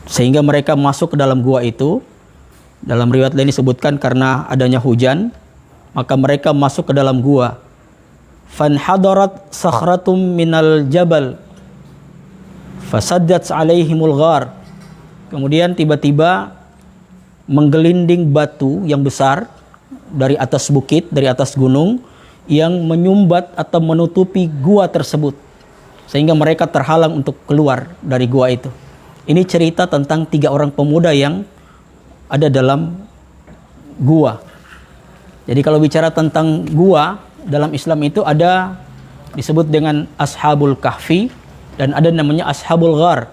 Sehingga mereka masuk ke dalam gua itu. Dalam riwayat lain disebutkan karena adanya hujan, maka mereka masuk ke dalam gua. Fanhadarat sakhratum minal jabal fasaddat alaihimul ghar. Kemudian tiba-tiba menggelinding batu yang besar dari atas bukit, dari atas gunung, yang menyumbat atau menutupi gua tersebut, sehingga mereka terhalang untuk keluar dari gua itu. Ini cerita tentang 3 orang pemuda yang ada dalam gua. Jadi kalau bicara tentang gua dalam Islam itu ada disebut dengan Ashabul Kahfi dan ada namanya Ashabul Ghar.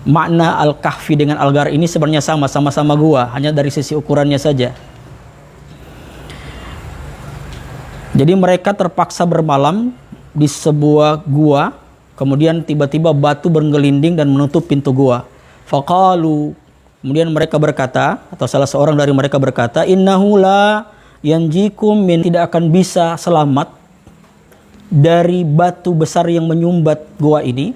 Makna Al-Kahfi dengan Al-Ghar ini sebenarnya sama-sama gua, hanya dari sisi ukurannya saja. Jadi mereka terpaksa bermalam di sebuah gua, kemudian tiba-tiba batu bergelinding dan menutup pintu gua. Faqalu, kemudian mereka berkata, atau salah seorang dari mereka berkata, innahu la yanjikum min, tidak akan bisa selamat dari batu besar yang menyumbat gua ini,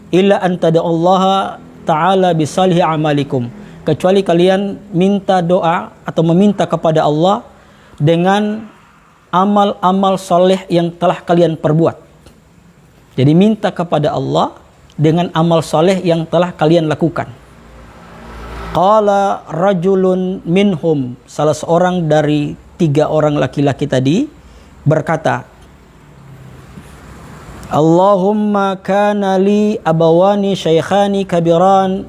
illa antada'allaha ta'ala bisalihi amalikum, kecuali kalian minta doa atau meminta kepada Allah dengan amal-amal soleh yang telah kalian perbuat. Jadi minta kepada Allah dengan amal soleh yang telah kalian lakukan. Qala rajulun minhum, salah seorang dari 3 orang laki-laki tadi berkata, Allahumma kana li abawani syaikhani kabiran.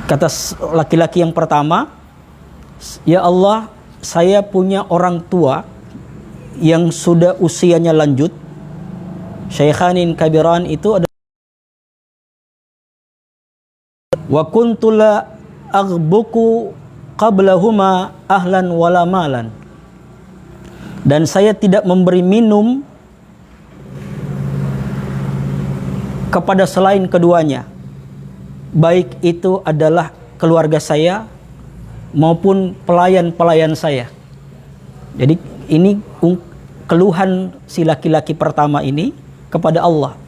Kata laki-laki yang pertama, ya Allah, saya punya orang tua yang sudah usianya lanjut. Syaikhanin kabiran itu ada wa kuntu la aghbuku qablahuma ahlan wala malan, dan saya tidak memberi minum kepada selain keduanya, baik itu adalah keluarga saya maupun pelayan-pelayan saya. Jadi ini keluhan si laki-laki pertama ini kepada Allah.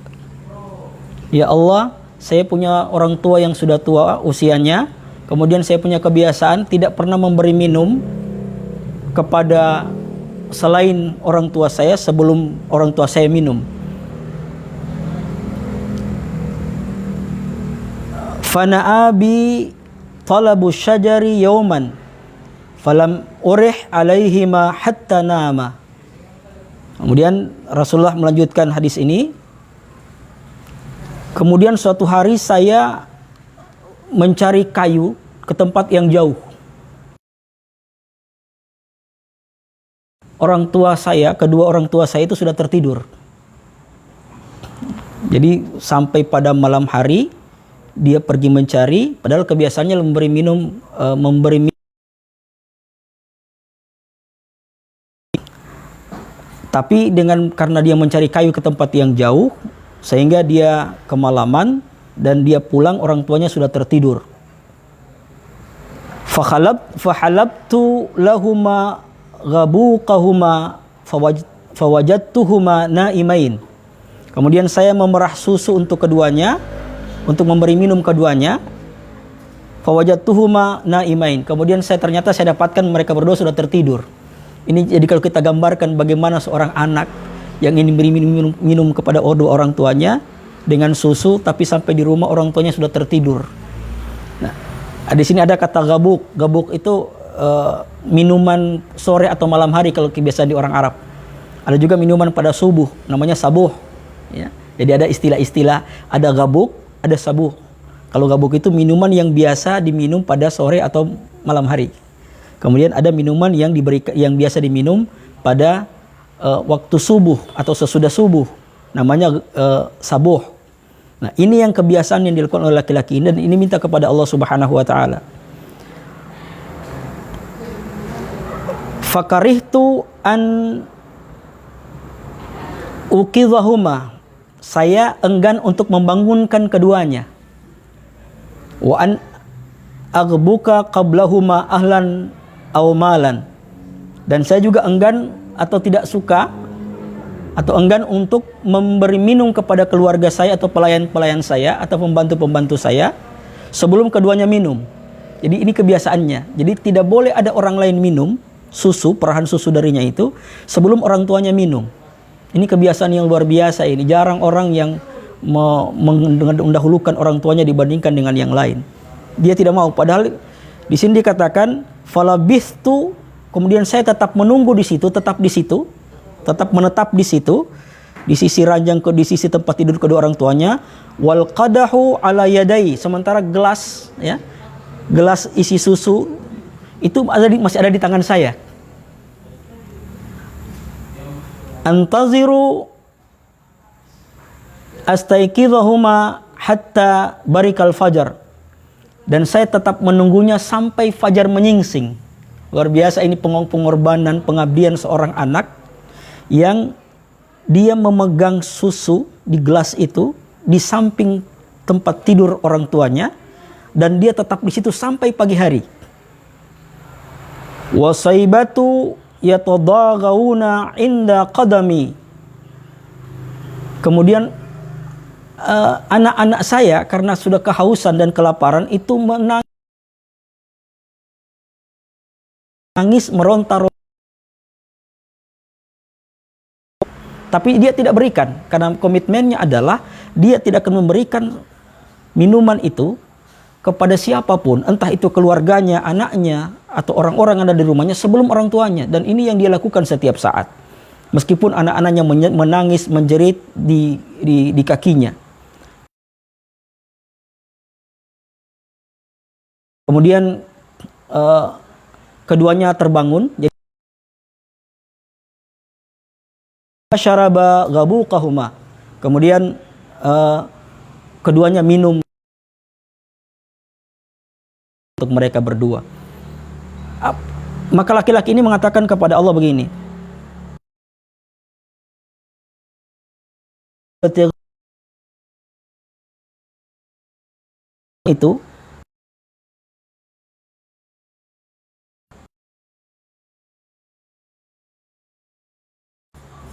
Ya Allah, saya punya orang tua yang sudah tua usianya, kemudian saya punya kebiasaan tidak pernah memberi minum kepada selain orang tua saya sebelum orang tua saya minum. Fana'abi talabu syajari yauman falam urih alaihima hatta nama. Kemudian Rasulullah melanjutkan hadis ini. Kemudian suatu hari saya mencari kayu ke tempat yang jauh. Kedua orang tua saya itu sudah tertidur. Jadi sampai pada malam hari dia pergi mencari, padahal kebiasaannya memberi minum. Tapi karena dia mencari kayu ke tempat yang jauh, sehingga dia kemalaman dan dia pulang orang tuanya sudah tertidur. Fahalabtu lahuma ghabuqahuma fawajadtuhuma naimain. Kemudian saya memerah susu untuk keduanya, untuk memberi minum keduanya. Fawajadtuhuma naimain. Kemudian ternyata saya dapatkan mereka berdua sudah tertidur. Ini jadi kalau kita gambarkan bagaimana seorang anak yang ingin beri minum kepada dua orang tuanya dengan susu, tapi sampai di rumah orang tuanya sudah tertidur. Nah, di sini ada kata gabuk. Gabuk itu minuman sore atau malam hari kalau kebiasaan di orang Arab. Ada juga minuman pada subuh, namanya sabuh. Ya. Jadi ada istilah-istilah, ada gabuk, ada sabuh. Kalau gabuk itu minuman yang biasa diminum pada sore atau malam hari. Kemudian ada minuman yang biasa diminum pada waktu subuh atau sesudah subuh, namanya sabuh. Nah, ini yang kebiasaan yang dilakukan oleh laki-laki ini, dan ini minta kepada Allah Subhanahu wa taala. Fakarihtu an uqidhahuma, saya enggan untuk membangunkan keduanya. Wa an aghbuka qablahuma ahlan aw malan, dan saya juga enggan atau tidak suka atau enggan untuk memberi minum kepada keluarga saya atau pelayan-pelayan saya atau pembantu-pembantu saya sebelum keduanya minum. Jadi ini kebiasaannya. Jadi tidak boleh ada orang lain minum susu, perahan susu darinya itu sebelum orang tuanya minum. Ini kebiasaan yang luar biasa ini. Jarang orang yang mendahulukan orang tuanya dibandingkan dengan yang lain. Dia tidak mau. Padahal di sini dikatakan falabithtu, kemudian saya tetap menunggu di situ, tetap menetap di situ, di sisi ranjang, di sisi tempat tidur kedua orang tuanya. Wal qadahu ala yadai, sementara gelas, ya, gelas isi susu itu masih ada di tangan saya. Antaziru astaiqidhahuma hatta barikal fajar, dan saya tetap menunggunya sampai fajar menyingsing. Luar biasa ini pengorbanan, pengabdian seorang anak yang dia memegang susu di gelas itu di samping tempat tidur orang tuanya, dan dia tetap di situ sampai pagi hari. Wasaibatu yatadaghauna inda qadami. Kemudian anak-anak saya karena sudah kehausan dan kelaparan itu menangis meronta-ronta, tapi dia tidak berikan karena komitmennya adalah dia tidak akan memberikan minuman itu kepada siapapun, entah itu keluarganya, anaknya, atau orang-orang yang ada di rumahnya sebelum orang tuanya. Dan ini yang dia lakukan setiap saat, meskipun anak-anaknya menangis menjerit di kakinya. Kemudian keduanya terbangun, jadi syaraba ghabuqahuma, kemudian keduanya minum untuk mereka berdua. Maka laki-laki ini mengatakan kepada Allah begini, itu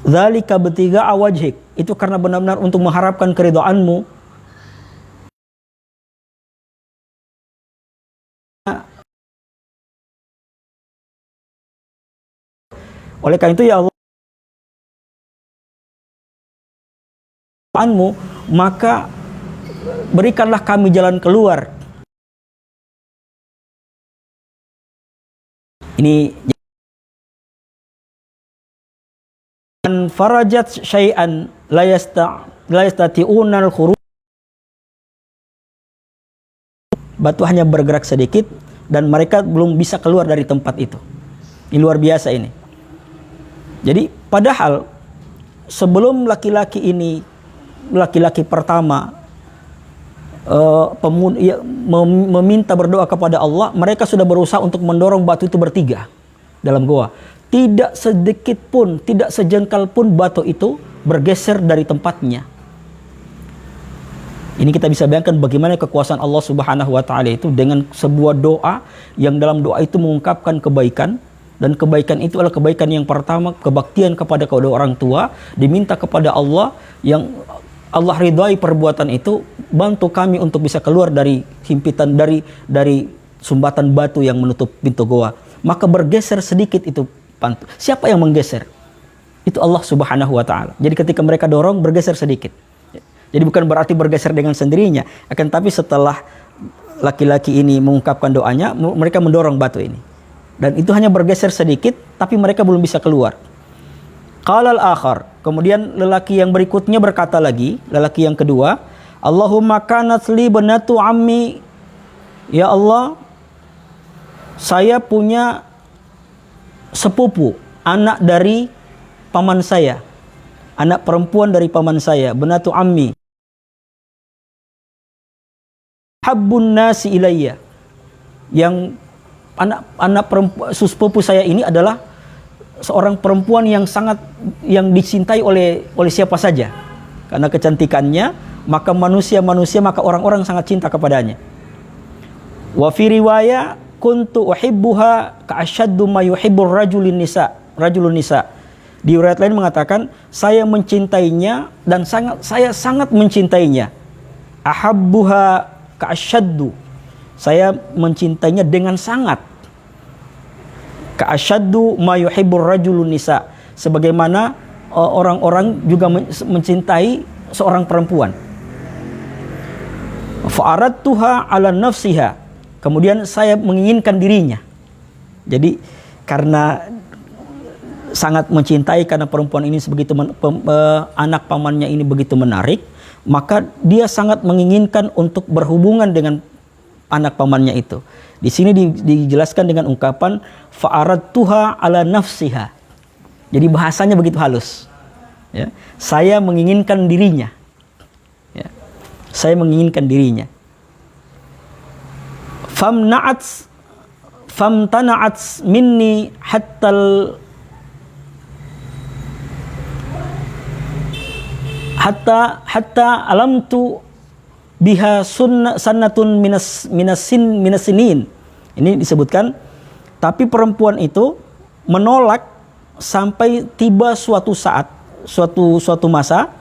dzalika btigha'a wajhik, itu karena benar-benar untuk mengharapkan keridhaanmu. Oleh karena itu ya Allah, maka berikanlah kami jalan keluar. Ini farajat syai'an la yastati'unal khuruj. Batu hanya bergerak sedikit dan mereka belum bisa keluar dari tempat itu. Ini luar biasa ini. Jadi padahal sebelum laki-laki pertama meminta berdoa kepada Allah, mereka sudah berusaha untuk mendorong batu itu bertiga dalam goa. Tidak sedikit pun, tidak sejengkal pun batu itu bergeser dari tempatnya. Ini kita bisa bayangkan bagaimana kekuasaan Allah Subhanahu wa taala itu dengan sebuah doa yang dalam doa itu mengungkapkan kebaikan. Dan kebaikan itu adalah kebaikan yang pertama, kebaktian kepada kedua orang tua, diminta kepada Allah yang Allah ridhai perbuatan itu, bantu kami untuk bisa keluar dari himpitan, dari sumbatan batu yang menutup pintu goa. Maka bergeser sedikit itu pantu. Siapa yang menggeser? Itu Allah Subhanahu wa taala. Jadi ketika mereka dorong, bergeser sedikit. Jadi bukan berarti bergeser dengan sendirinya, akan tapi setelah laki-laki ini mengungkapkan doanya, mereka mendorong batu ini. Dan itu hanya bergeser sedikit, tapi mereka belum bisa keluar. Qalal akhar, kemudian lelaki yang berikutnya berkata lagi, lelaki yang kedua, Allahumma kanat li banatu ammi, ya Allah, saya punya sepupu, anak dari paman saya, anak perempuan dari paman saya, banatu ammi, habbun nasi ilayya, yang anak perempuan sepupu saya ini adalah seorang perempuan yang sangat dicintai oleh siapa saja karena kecantikannya, maka maka orang-orang sangat cinta kepadanya. Wa fi riwayah kuntu uhibbuha ka ashaddu ma yuhibbur rajulun nisa. Di riwayat lain mengatakan, saya mencintainya dan saya sangat mencintainya. Ahabbuha ka'asyaddu. Saya mencintainya dengan sangat. Ka'asyaddu ma yuhibbur rajulun nisa. Sebagaimana orang-orang juga mencintai seorang perempuan. Fa'aradtuha ala nafsiha. Kemudian saya menginginkan dirinya. Jadi karena sangat mencintai, karena perempuan ini begitu anak pamannya ini begitu menarik, maka dia sangat menginginkan untuk berhubungan dengan anak pamannya itu. Di sini dijelaskan dengan ungkapan fa'aradtuha ala nafsiha. Jadi bahasanya begitu halus. Ya, saya menginginkan dirinya. Ya, saya menginginkan dirinya. Famtana'at minni hatta alamtu biha sunnatun minasinin. Ini disebutkan, tapi perempuan itu menolak sampai tiba suatu saat, suatu masa,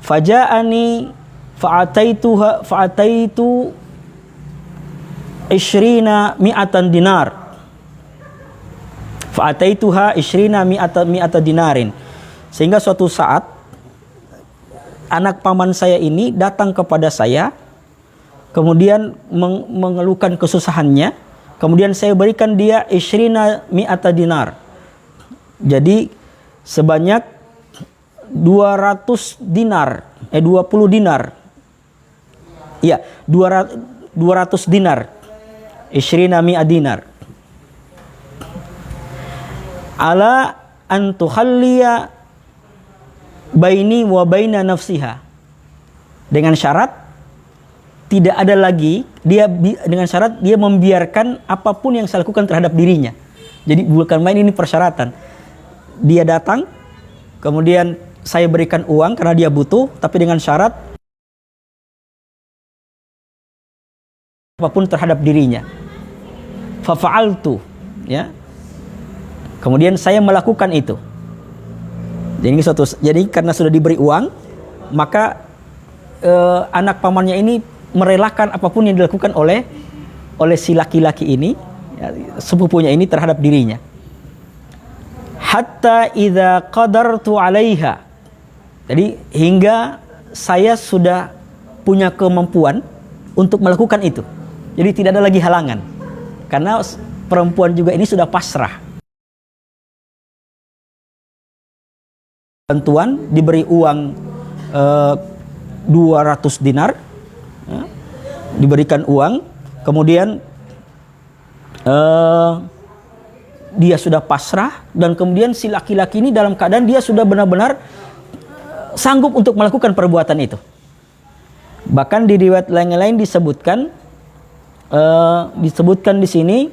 faja'ani fa'ataitu ishrina mi'atan dinar. Fa'ataituha ishrina mi'ata dinarin. Sehingga suatu saat anak paman saya ini datang kepada saya, kemudian mengeluhkan kesusahannya, kemudian saya berikan dia ishrina mi'ata dinar. Jadi sebanyak 200 dinar, 20 dinar. Iya, 200 dinar. Ishrina mi'a dinar. Ala an tukhalliya baini wa baina nafsiha. Dengan syarat tidak ada lagi, dengan syarat dia membiarkan apapun yang saya lakukan terhadap dirinya. Jadi bukan main, ini persyaratan. Dia datang, kemudian saya berikan uang karena dia butuh, tapi dengan syarat apapun terhadap dirinya. Fafa'altu, ya. Kemudian saya melakukan itu. Jadi karena sudah diberi uang, maka anak pamannya ini merelakan apapun yang dilakukan oleh si laki-laki ini, ya, sepupunya ini terhadap dirinya. Hatta idza qadartu 'alaiha. Jadi hingga saya sudah punya kemampuan untuk melakukan itu. Jadi tidak ada lagi halangan. Karena perempuan juga ini sudah pasrah. Bantuan, diberi uang 200 dinar, ya, diberikan uang, kemudian dia sudah pasrah, dan kemudian si laki-laki ini dalam keadaan dia sudah benar-benar sanggup untuk melakukan perbuatan itu. Bahkan di riwayat lain-lain disebutkan di sini,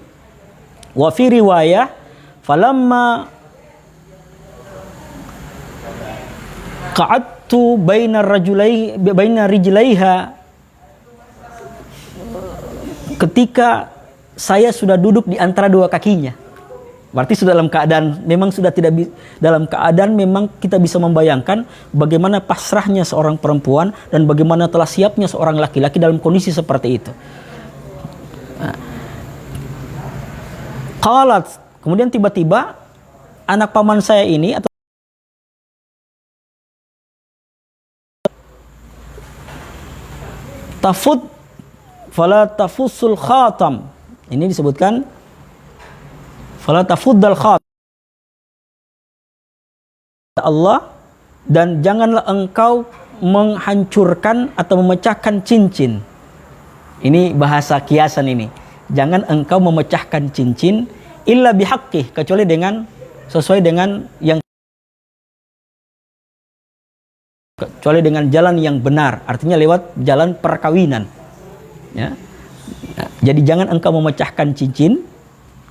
wa fi riwayah falamma qa'adtu baina rijlaiha, ketika saya sudah duduk di antara dua kakinya. Berarti sudah dalam keadaan memang kita bisa membayangkan bagaimana pasrahnya seorang perempuan dan bagaimana telah siapnya seorang laki-laki dalam kondisi seperti itu. Qalat, kemudian tiba-tiba anak paman saya ini atau tafud fala tafussul khatam. Ini disebutkan fala tafuddal khatam. Allah, dan janganlah engkau menghancurkan atau memecahkan cincin. Ini bahasa kiasan ini. Jangan engkau memecahkan cincin illa bihaqqih, kecuali dengan sesuai dengan yang, kecuali dengan jalan yang benar, artinya lewat jalan perkawinan, ya. Jadi jangan engkau memecahkan cincin,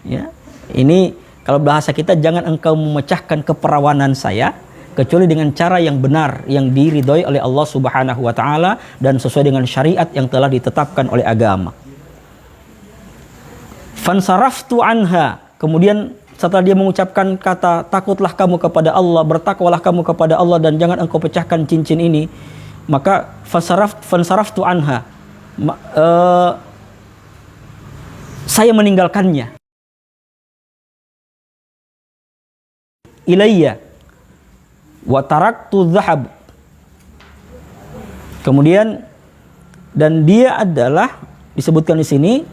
ya. Ini kalau bahasa kita, jangan engkau memecahkan keperawanan saya kecuali dengan cara yang benar, yang diridhoi oleh Allah Subhanahu wa taala dan sesuai dengan syariat yang telah ditetapkan oleh agama. Fansaraftu anha, kemudian setelah dia mengucapkan kata takutlah kamu kepada Allah, bertakwalah kamu kepada Allah dan jangan engkau pecahkan cincin ini, maka fansaraftu anha, saya meninggalkannya. Ilayya wa taraktu dhahab. Kemudian dan dia adalah disebutkan di sini,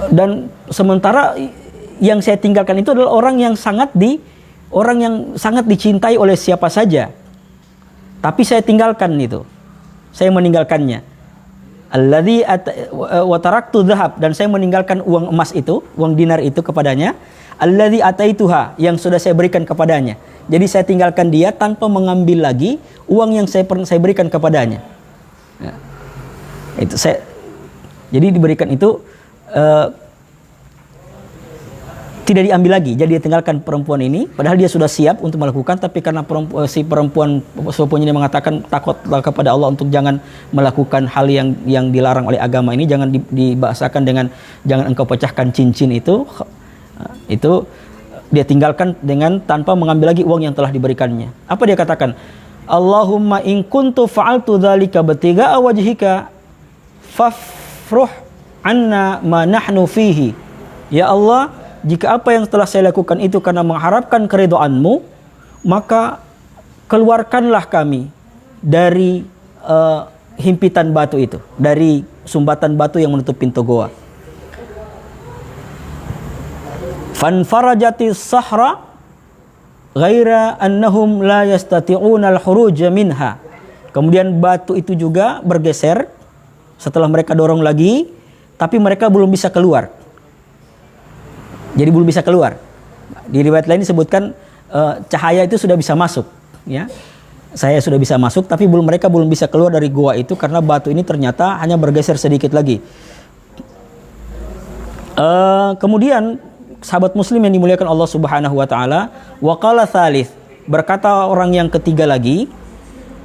dan sementara yang saya tinggalkan itu adalah orang yang sangat dicintai oleh siapa saja. Tapi saya tinggalkan itu. Saya meninggalkannya. Alladzi wa taraktu dhahab, dan saya meninggalkan uang emas itu, uang dinar itu kepadanya. Alladzi ataituha, yang sudah saya berikan kepadanya. Jadi saya tinggalkan dia tanpa mengambil lagi uang yang saya berikan kepadanya. Ya. Itu saya. Jadi diberikan itu tidak diambil lagi. Jadi dia tinggalkan perempuan ini, padahal dia sudah siap untuk melakukan, tapi karena si perempuan sepupunya ini mengatakan takutlah kepada Allah untuk jangan melakukan hal yang dilarang oleh agama ini, jangan dibahasakan dengan jangan engkau pecahkan cincin itu dia tinggalkan dengan tanpa mengambil lagi uang yang telah diberikannya. Apa dia katakan? Allahumma in kuntu fa'altu dzalika batiga'a wajhika fafruh anna ma nahnu fihi. Ya Allah, jika apa yang telah saya lakukan itu karena mengharapkan keridhaan-Mu, maka keluarkanlah kami dari himpitan batu itu, dari sumbatan batu yang menutup pintu goa. Fanfarajati sahra ghaira annahum la yastati'una al-khuruj minha. Kemudian batu itu juga bergeser setelah mereka dorong lagi, tapi mereka belum bisa keluar. Jadi belum bisa keluar. Di riwayat lain disebutkan cahaya itu sudah bisa masuk, ya. Saya sudah bisa masuk, tapi mereka belum bisa keluar dari goa itu karena batu ini ternyata hanya bergeser sedikit lagi. Kemudian sahabat muslim yang dimuliakan Allah Subhanahu wa taala, wa qala tsalits, berkata orang yang ketiga lagi,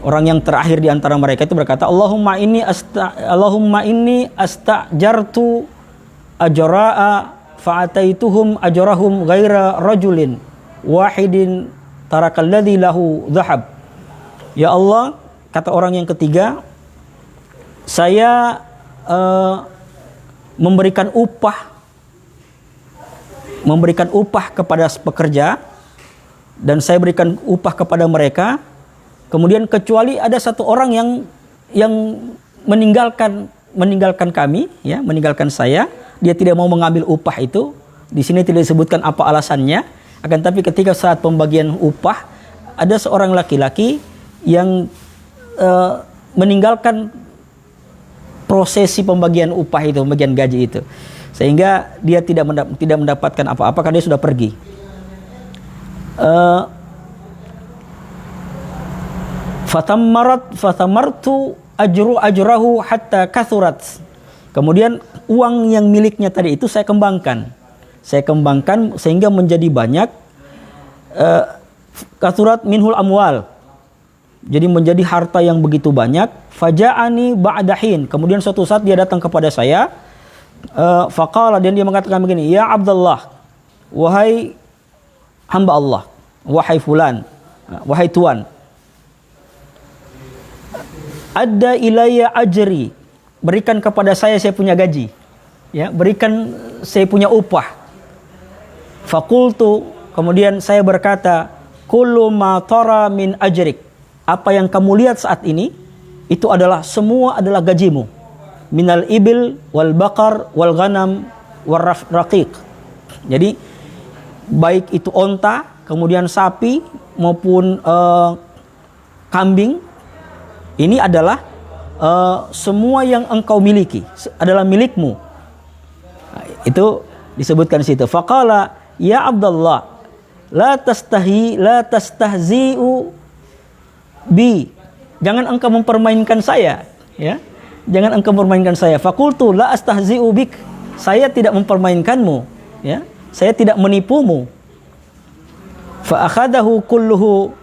orang yang terakhir di antara mereka itu berkata, Allahumma inni astajartu ajra'a fa'ataituhum ajrahum ghaira rajulin wahidin tarakalladzi lahu dhahab. Ya Allah, kata orang yang ketiga, saya memberikan upah kepada pekerja, dan saya berikan upah kepada mereka, kemudian kecuali ada satu orang yang meninggalkan kami, ya, meninggalkan saya, dia tidak mau mengambil upah itu. Di sini tidak disebutkan apa alasannya, akan tapi ketika saat pembagian upah ada seorang laki-laki yang meninggalkan prosesi pembagian upah itu, pembagian gaji itu, sehingga dia tidak mendapatkan apa-apa karena dia sudah pergi. Fatamartu ajrahu hatta kathurat. Kemudian uang yang miliknya tadi itu saya kembangkan sehingga menjadi banyak. Kathurat minhul amwal, jadi menjadi harta yang begitu banyak. Faja'ani ba'dahin, kemudian suatu saat dia datang kepada saya. Faqala, dan dia mengatakan begini, ya Abdullah, wahai hamba Allah, wahai fulan, wahai tuan, adda ilayya ajri, berikan kepada saya punya gaji, ya, berikan saya punya upah. Faqultu, kemudian saya berkata, kullu ma tara min ajrik, apa yang kamu lihat saat ini itu adalah semua adalah gajimu. Minal ibil wal bakar wal ghanam wal raqiq. Jadi baik itu onta, kemudian sapi maupun kambing, ini adalah semua yang engkau miliki adalah milikmu. Nah, itu disebutkan di situ. Faqala ya Abdullah, la tastahzi'u bi, jangan engkau mempermainkan saya, ya. Jangan engkau mempermainkan saya. Fakultu la astahzi'u bik, saya tidak mempermainkanmu, ya. Saya tidak menipumu. Fa akhadahu kulluhu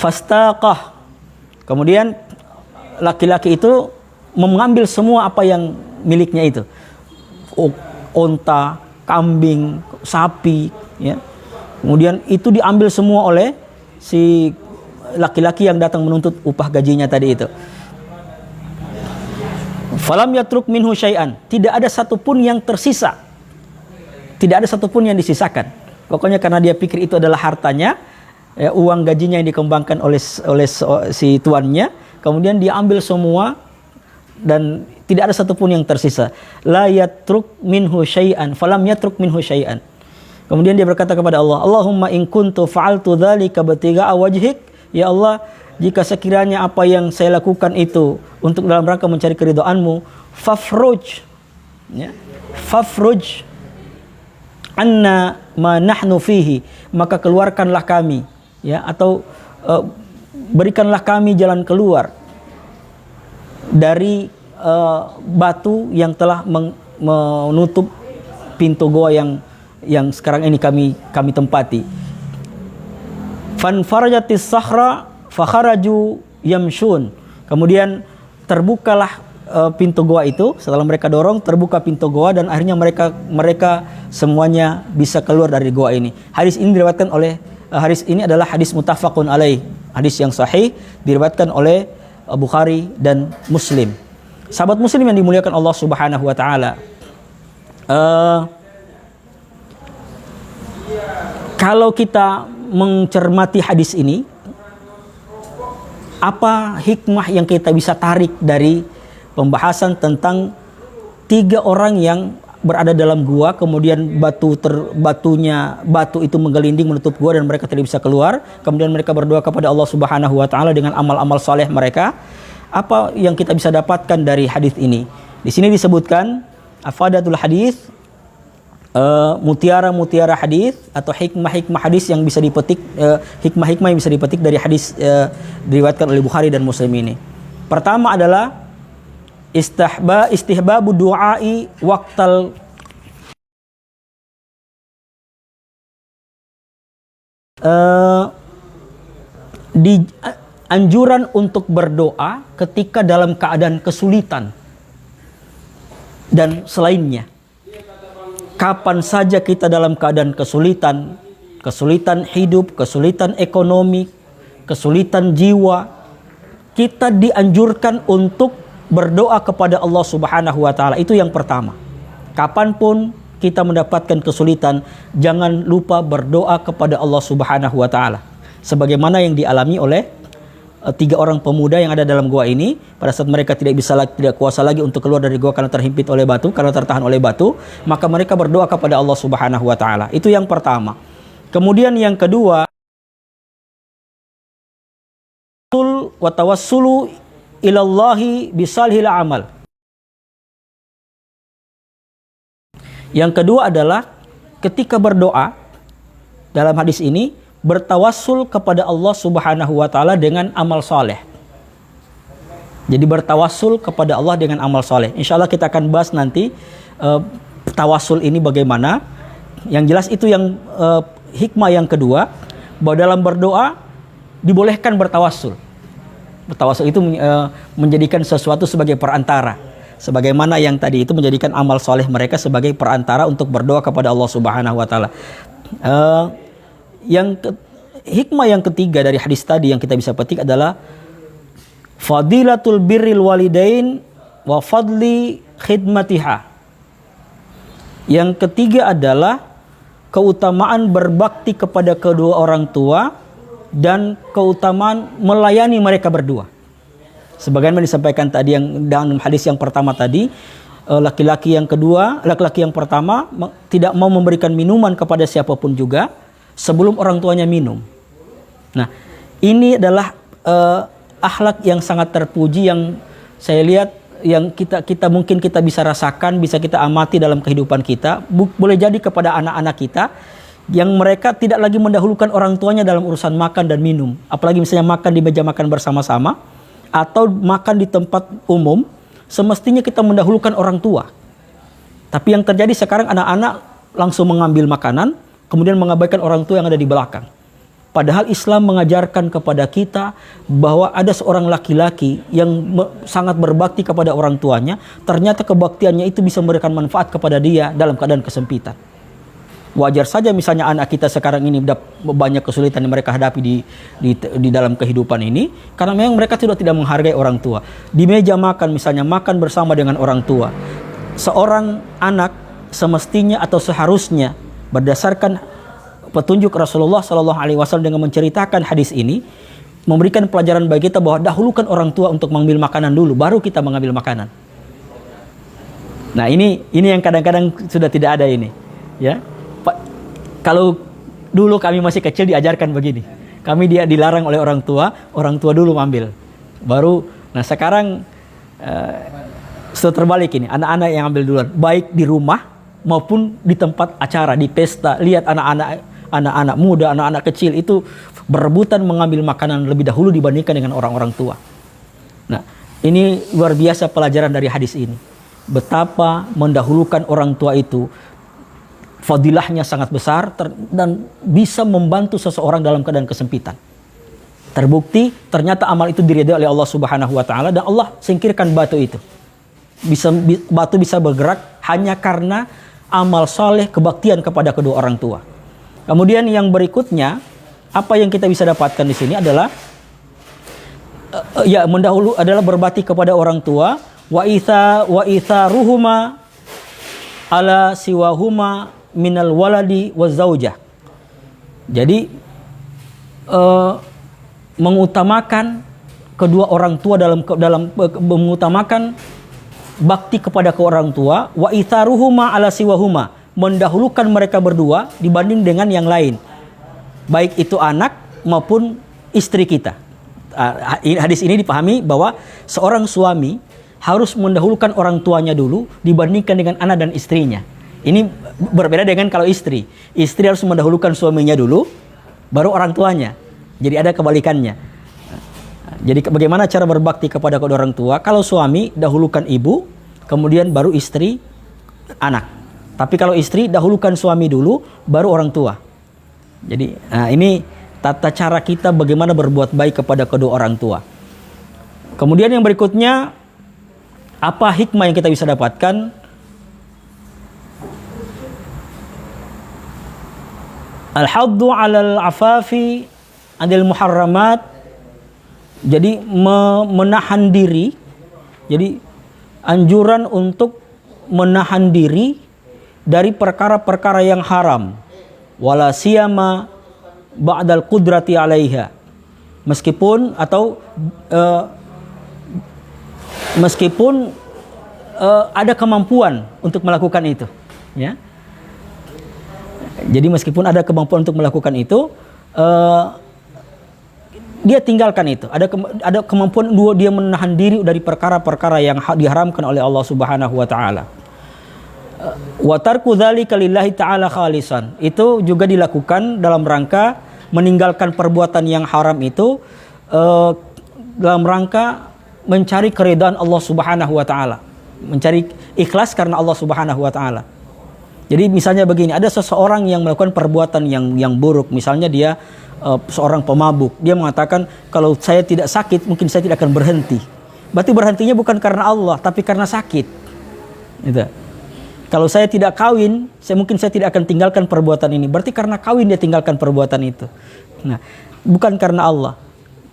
fastaqah. Kemudian laki-laki itu mengambil semua apa yang miliknya itu. Onta, kambing, sapi, ya. Kemudian itu diambil semua oleh si laki-laki yang datang menuntut upah gajinya tadi itu. Falam yatruk minhu syai'an, tidak ada satupun yang tersisa. Tidak ada satupun yang disisakan. Pokoknya karena dia pikir itu adalah hartanya, ya, uang gajinya yang dikembangkan oleh si tuannya, kemudian dia ambil semua dan tidak ada satupun yang tersisa. La yatruk minhu syai'an, falam yatruk minhu syai'an. Kemudian dia berkata kepada Allah, Allahumma in kuntu fa'altu dzalika batiga'a wajhik, ya Allah, jika sekiranya apa yang saya lakukan itu untuk dalam rangka mencari keridhaan-Mu, fafruj, ya, fafruj anna ma nahnu fihi, maka keluarkanlah kami, ya, atau berikanlah kami jalan keluar dari batu yang telah menutup pintu goa yang sekarang ini kami tempati. Fanfarajatis sahra fakharaju yamshun. Kemudian terbukalah pintu goa itu. Setelah mereka dorong, terbuka pintu goa dan akhirnya mereka semuanya bisa keluar dari goa ini. Hadis ini diriwayatkan oleh hadis ini adalah hadis muttafaqun alaih. Hadis yang sahih diriwayatkan oleh Bukhari dan Muslim. Sahabat Muslim yang dimuliakan Allah Subhanahu wa taala. Kalau kita mencermati hadis ini, apa hikmah yang kita bisa tarik dari pembahasan tentang 3 orang yang berada dalam gua, kemudian batu itu menggelinding menutup gua dan mereka tidak bisa keluar, kemudian mereka berdoa kepada Allah Subhanahu wa taala dengan amal-amal saleh mereka. Apa yang kita bisa dapatkan dari hadis ini? Di sini disebutkan afadatul hadis, mutiara-mutiara hadis atau hikmah-hikmah hadis yang bisa dipetik, hikmah-hikmah yang bisa dipetik dari hadis diriwayatkan oleh Bukhari dan Muslim ini. Pertama adalah istihbabu du'ai waqtal anjuran untuk berdoa ketika dalam keadaan kesulitan dan selainnya. Kapan saja kita dalam keadaan kesulitan hidup, kesulitan ekonomi, kesulitan jiwa, kita dianjurkan untuk berdoa kepada Allah Subhanahu wa taala. Itu yang pertama. Kapanpun kita mendapatkan kesulitan, jangan lupa berdoa kepada Allah Subhanahu wa taala. Sebagaimana yang dialami oleh 3 orang pemuda yang ada dalam gua ini, pada saat mereka tidak kuasa lagi untuk keluar dari gua karena terhimpit oleh batu, karena tertahan oleh batu, maka mereka berdoa kepada Allah Subhanahu wa taala. Itu yang pertama. Kemudian yang kedua, wa tawassulu ilallahi bisalhil amal. Yang kedua adalah ketika berdoa dalam hadis ini bertawassul kepada Allah Subhanahu wa taala dengan amal soleh. Jadi bertawassul kepada Allah dengan amal soleh. Insya Allah kita akan bahas nanti tawassul ini bagaimana. Yang jelas itu yang hikmah yang kedua, bahwa dalam berdoa dibolehkan bertawassul. Bertawassul itu menjadikan sesuatu sebagai perantara. Sebagaimana yang tadi itu menjadikan amal soleh mereka sebagai perantara untuk berdoa kepada Allah Subhanahu wa taala. Hikmah yang ketiga dari hadis tadi yang kita bisa petik adalah fadilatul birril walidain wa fadli khidmatiha. Yang ketiga adalah keutamaan berbakti kepada kedua orang tua dan keutamaan melayani mereka berdua. Sebagaimana disampaikan tadi yang dalam hadis yang pertama tadi, laki-laki yang pertama tidak mau memberikan minuman kepada siapapun juga sebelum orang tuanya minum. Nah, ini adalah akhlak yang sangat terpuji yang saya lihat yang kita mungkin kita bisa rasakan, bisa kita amati dalam kehidupan kita. Boleh jadi kepada anak-anak kita yang mereka tidak lagi mendahulukan orang tuanya dalam urusan makan dan minum. Apalagi misalnya makan di meja makan bersama-sama atau makan di tempat umum, semestinya kita mendahulukan orang tua. Tapi yang terjadi sekarang anak-anak langsung mengambil makanan, kemudian mengabaikan orang tua yang ada di belakang. Padahal Islam mengajarkan kepada kita bahwa ada seorang laki-laki yang sangat berbakti kepada orang tuanya, ternyata kebaktiannya itu bisa memberikan manfaat kepada dia dalam keadaan kesempitan. Wajar saja misalnya anak kita sekarang ini banyak kesulitan yang mereka hadapi di dalam kehidupan ini, karena memang mereka sudah tidak menghargai orang tua. Di meja makan misalnya, makan bersama dengan orang tua. Seorang anak semestinya atau seharusnya berdasarkan petunjuk Rasulullah SAW dengan menceritakan hadis ini, memberikan pelajaran bagi kita bahwa dahulukan orang tua untuk mengambil makanan dulu, baru kita mengambil makanan. Nah ini yang kadang-kadang sudah tidak ada ini, ya. Kalau dulu kami masih kecil diajarkan begini, kami dilarang oleh orang tua dulu mengambil, baru. Nah sekarang sudah terbalik ini, anak-anak yang ambil duluan, baik di rumah maupun di tempat acara, di pesta. Lihat anak-anak muda, anak-anak kecil itu berebutan mengambil makanan lebih dahulu dibandingkan dengan orang-orang tua. Nah, ini luar biasa pelajaran dari hadis ini. Betapa mendahulukan orang tua itu fadilahnya sangat besar dan bisa membantu seseorang dalam keadaan kesempitan. Terbukti ternyata amal itu diridhai oleh Allah Subhanahu wa taala dan Allah singkirkan batu itu. Batu bisa bergerak hanya karena amal soleh, kebaktian kepada kedua orang tua. Kemudian yang berikutnya, apa yang kita bisa dapatkan di sini adalah mendahulu adalah berbakti kepada orang tua, wa itharuhuma ala siwahuma minal waladi wa zaujah. Jadi mengutamakan kedua orang tua dalam mengutamakan bakti kepada orang tua, wa itharuhuma ala siwahuma, mendahulukan mereka berdua dibanding dengan yang lain, baik itu anak maupun istri kita. Hadis ini dipahami bahwa seorang suami harus mendahulukan orang tuanya dulu dibandingkan dengan anak dan istrinya. Ini berbeda dengan kalau istri harus mendahulukan suaminya dulu baru orang tuanya. Jadi ada kebalikannya. Jadi bagaimana cara berbakti kepada kedua orang tua? Kalau suami dahulukan ibu, kemudian baru istri, anak. Tapi kalau istri dahulukan suami dulu, baru orang tua. Jadi ini tata cara kita bagaimana berbuat baik kepada kedua orang tua. Kemudian yang berikutnya, apa hikmah yang kita bisa dapatkan? Al-haddu 'alal 'afafi 'anil muharramat. Jadi menahan diri. Jadi anjuran untuk menahan diri dari perkara-perkara yang haram. Wala siyama ba'dal qudrati 'alaiha. Meskipun ada kemampuan untuk melakukan itu, ya. Jadi meskipun ada kemampuan untuk melakukan itu, dia tinggalkan itu. Ada kemampuan dia menahan diri dari perkara-perkara yang diharamkan oleh Allah Subhanahu wa taala. Wa tarku dzalika lillahi ta'ala khalisan. Itu juga dilakukan dalam rangka meninggalkan perbuatan yang haram itu dalam rangka mencari keridhaan Allah Subhanahu wa taala. Mencari ikhlas karena Allah Subhanahu wa taala. Jadi misalnya begini, ada seseorang yang melakukan perbuatan yang buruk, misalnya dia seorang pemabuk, dia mengatakan kalau saya tidak sakit mungkin saya tidak akan berhenti. Berarti berhentinya bukan karena Allah, tapi karena sakit. Gitu. Kalau saya tidak kawin, mungkin saya tidak akan tinggalkan perbuatan ini. Berarti karena kawin dia tinggalkan perbuatan itu. Nah, bukan karena Allah.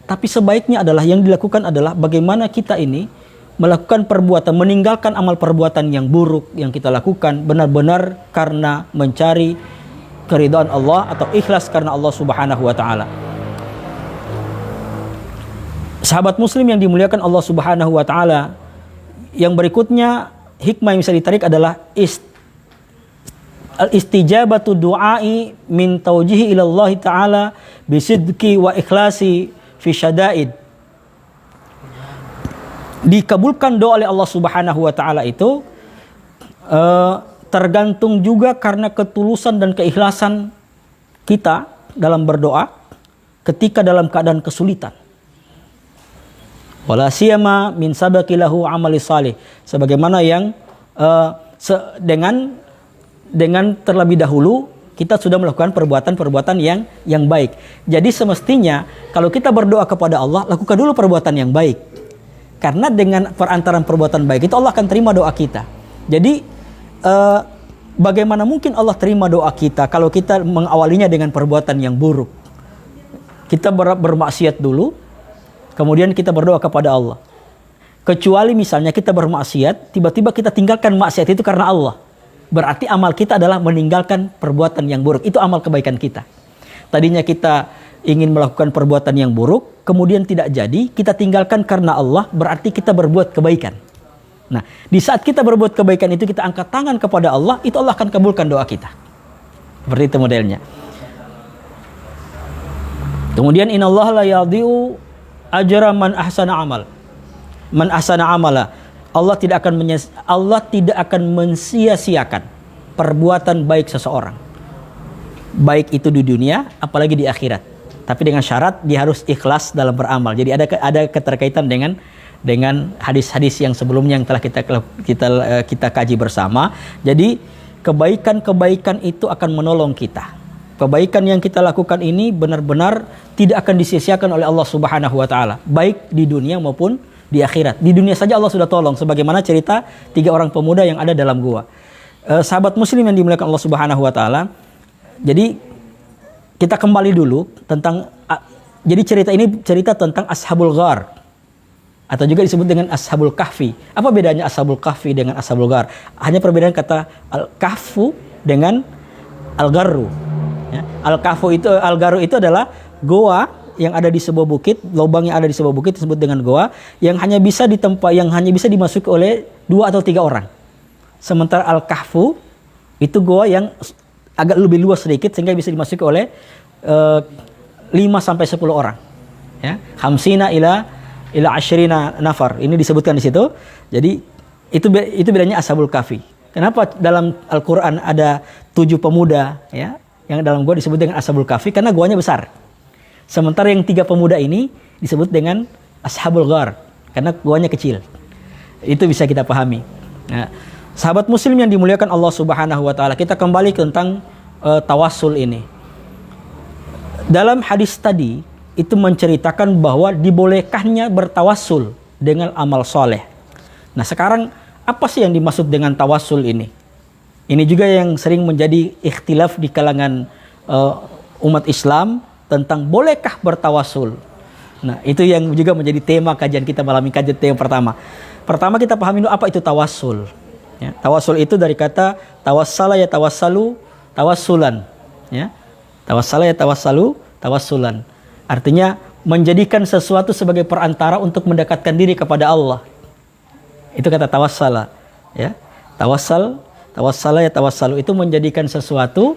Tapi sebaiknya adalah yang dilakukan adalah bagaimana kita ini melakukan perbuatan, meninggalkan amal perbuatan yang buruk yang kita lakukan benar-benar karena mencari keridhaan Allah atau ikhlas karena Allah Subhanahu wa taala. Sahabat muslim yang dimuliakan Allah Subhanahu wa taala, yang berikutnya hikmah yang bisa ditarik adalah istijabatu du'ai min taujihi ila Allah taala bisidqi wa ikhlasi fi syada'id. Dikabulkan doa oleh Allah Subhanahu wa taala itu tergantung juga karena ketulusan dan keikhlasan kita dalam berdoa ketika dalam keadaan kesulitan. Wala siyama min sabaqi lahu amali salih, sebagaimana yang dengan terlebih dahulu kita sudah melakukan perbuatan-perbuatan yang baik. Jadi semestinya kalau kita berdoa kepada Allah, lakukan dulu perbuatan yang baik. Karena dengan perantaran perbuatan baik itu Allah akan terima doa kita. Jadi bagaimana mungkin Allah terima doa kita kalau kita mengawalinya dengan perbuatan yang buruk? Kita bermaksiat dulu, kemudian kita berdoa kepada Allah. Kecuali misalnya kita bermaksiat, tiba-tiba kita tinggalkan maksiat itu karena Allah. Berarti amal kita adalah meninggalkan perbuatan yang buruk. Itu amal kebaikan kita. Tadinya kita ingin melakukan perbuatan yang buruk, kemudian tidak jadi, kita tinggalkan karena Allah, berarti kita berbuat kebaikan. Nah, di saat kita berbuat kebaikan itu, kita angkat tangan kepada Allah, itu Allah akan kabulkan doa kita. Seperti itu modelnya. Kemudian innallaha la yadhi'u ajra man ahsana amal. Man ahsana amala. Allah tidak akan mensia-siakan perbuatan baik seseorang. Baik itu di dunia, apalagi di akhirat. Tapi dengan syarat dia harus ikhlas dalam beramal. Jadi ada keterkaitan dengan hadis-hadis yang sebelumnya yang telah kita kaji bersama. Jadi kebaikan-kebaikan itu akan menolong kita. Kebaikan yang kita lakukan ini benar-benar tidak akan disia-siakan oleh Allah Subhanahu wa taala, baik di dunia maupun di akhirat. Di dunia saja Allah sudah tolong, sebagaimana cerita 3 orang pemuda yang ada dalam gua. Sahabat muslim yang dimuliakan Allah Subhanahu wa taala. Jadi kita kembali dulu tentang jadi cerita ini cerita tentang Ashabul Ghar atau juga disebut dengan Ashabul Kahfi. Apa bedanya Ashabul Kahfi dengan Ashabul Ghar? Hanya perbedaan kata Al-Kahfu dengan Al-Gharru. Ya. Al-Gharru itu adalah goa yang ada di sebuah bukit, lubang yang ada di sebuah bukit disebut dengan goa yang hanya bisa dimasuki oleh 2 atau 3 orang. Sementara Al-Kahfu itu goa yang agak lebih luas sedikit sehingga bisa dimasuki oleh 5 sampai 10 orang. Ya, hamsina ila asyrina nafar. Ini disebutkan di situ. Jadi itu bedanya Ashabul Kahfi. Kenapa dalam Al-Qur'an ada 7 pemuda ya, yang dalam gua disebut dengan Ashabul Kahfi? Karena goanya besar. Sementara yang 3 pemuda ini disebut dengan Ashabul Ghar karena goanya kecil. Itu bisa kita pahami. Nah, sahabat muslim yang dimuliakan Allah Subhanahu wa taala, kita kembali tentang tawassul ini. Dalam hadis tadi itu menceritakan bahwa dibolehkannya bertawassul dengan amal soleh. Nah, sekarang apa sih yang dimaksud dengan tawassul ini? Ini juga yang sering menjadi ikhtilaf di kalangan umat Islam tentang bolehkah bertawassul. Nah, itu yang juga menjadi tema kajian kita malam ini, kajian yang pertama. Pertama kita pahami dulu apa itu tawassul. Ya, tawassul itu dari kata tawassala ya tawassalu tawassulan. Ya, tawassala ya tawassalu tawassulan. Artinya menjadikan sesuatu sebagai perantara untuk mendekatkan diri kepada Allah. Itu kata tawassala. Ya, tawassala ya tawassalu itu menjadikan sesuatu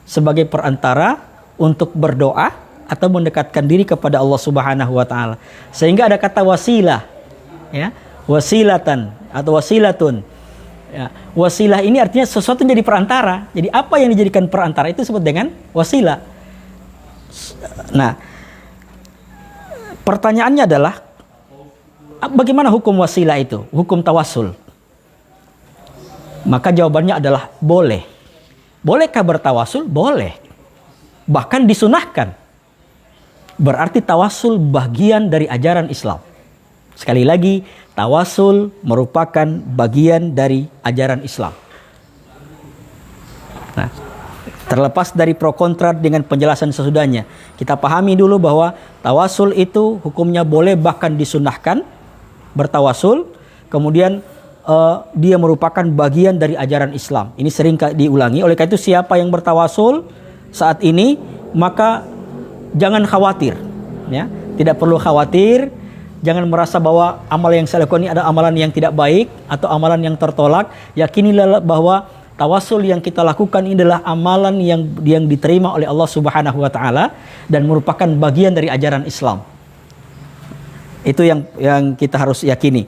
sebagai perantara untuk berdoa atau mendekatkan diri kepada Allah Subhanahu wa taala. Sehingga ada kata wasilah, ya, wasilatan atau wasilatun. Ya, wasilah ini artinya sesuatu yang jadi perantara. Jadi apa yang dijadikan perantara itu disebut dengan wasilah. Nah, pertanyaannya adalah bagaimana hukum wasilah itu? Hukum tawassul. Maka jawabannya adalah boleh. Bolehkah bertawassul? Boleh. Bahkan disunahkan. Berarti tawassul bagian dari ajaran Islam. Sekali lagi, tawassul merupakan bagian dari ajaran Islam. Nah, terlepas dari pro kontra dengan penjelasan sesudahnya, kita pahami dulu bahwa tawassul itu hukumnya boleh bahkan disunahkan bertawassul. Kemudian dia merupakan bagian dari ajaran Islam. Ini sering diulangi. Oleh karena itu siapa yang bertawassul saat ini, maka jangan khawatir, ya, tidak perlu khawatir, jangan merasa bahwa amal yang saya lakukan ini ada amalan yang tidak baik atau amalan yang tertolak. Yakinilah bahwa tawassul yang kita lakukan ini adalah amalan yang diterima oleh Allah Subhanahu wa taala dan merupakan bagian dari ajaran Islam. Itu yang kita harus yakini.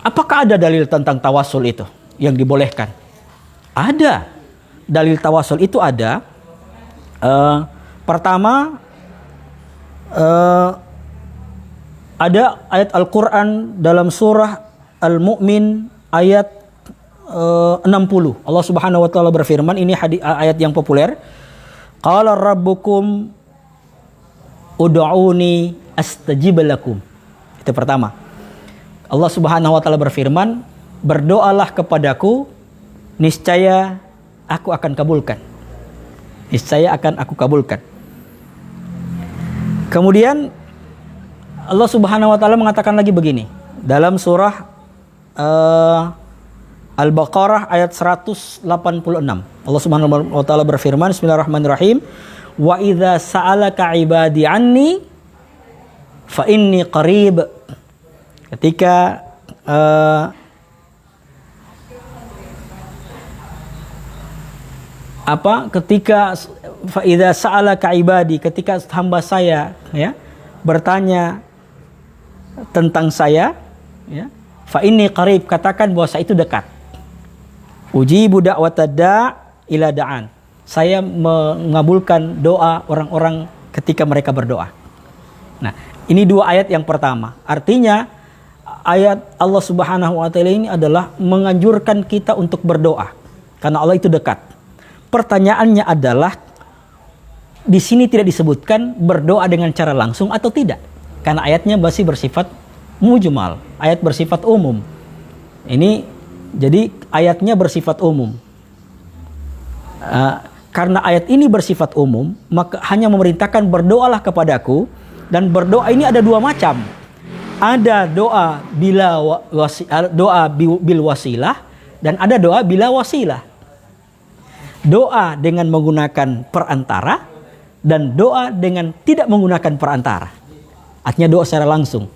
Apakah ada dalil tentang tawassul itu yang dibolehkan? Ada. Dalil tawassul itu ada. Pertama, ada ayat Al-Quran dalam surah Al-Mu'min ayat 60. Allah Subhanahu wa taala berfirman, ini ayat yang populer. Qala rabbukum ud'uni astajib lakum. Itu pertama. Allah Subhanahu wa taala berfirman, berdoalah kepadaku, niscaya aku akan kabulkan. Niscaya akan aku kabulkan. Kemudian Allah Subhanahu wa taala mengatakan lagi begini dalam surah Al-Baqarah ayat 186. Allah Subhanahu wa taala berfirman, bismillahirrahmanirrahim, wa idza sa'alaka 'ibadi 'anni fa inni qarib. Ketika ketika fa idza sa'alaka 'ibadi, ketika hamba saya ya bertanya tentang saya ya, fa inni qarib, katakan bahwa saya itu dekat. Ujibu da'watad da' ila da'an. Saya mengabulkan doa orang-orang ketika mereka berdoa. Nah, ini dua ayat yang pertama. Artinya ayat Allah Subhanahu wa taala ini adalah menganjurkan kita untuk berdoa karena Allah itu dekat. Pertanyaannya adalah di sini tidak disebutkan berdoa dengan cara langsung atau tidak. Karena ayatnya masih bersifat mujmal, ayat bersifat umum. Ini jadi ayatnya bersifat umum. Karena ayat ini bersifat umum, maka hanya memerintahkan berdoalah kepadaku, dan berdoa ini ada dua macam. Ada doa bil wasilah dan ada doa bila wasilah. Doa dengan menggunakan perantara dan doa dengan tidak menggunakan perantara. Artinya doa secara langsung.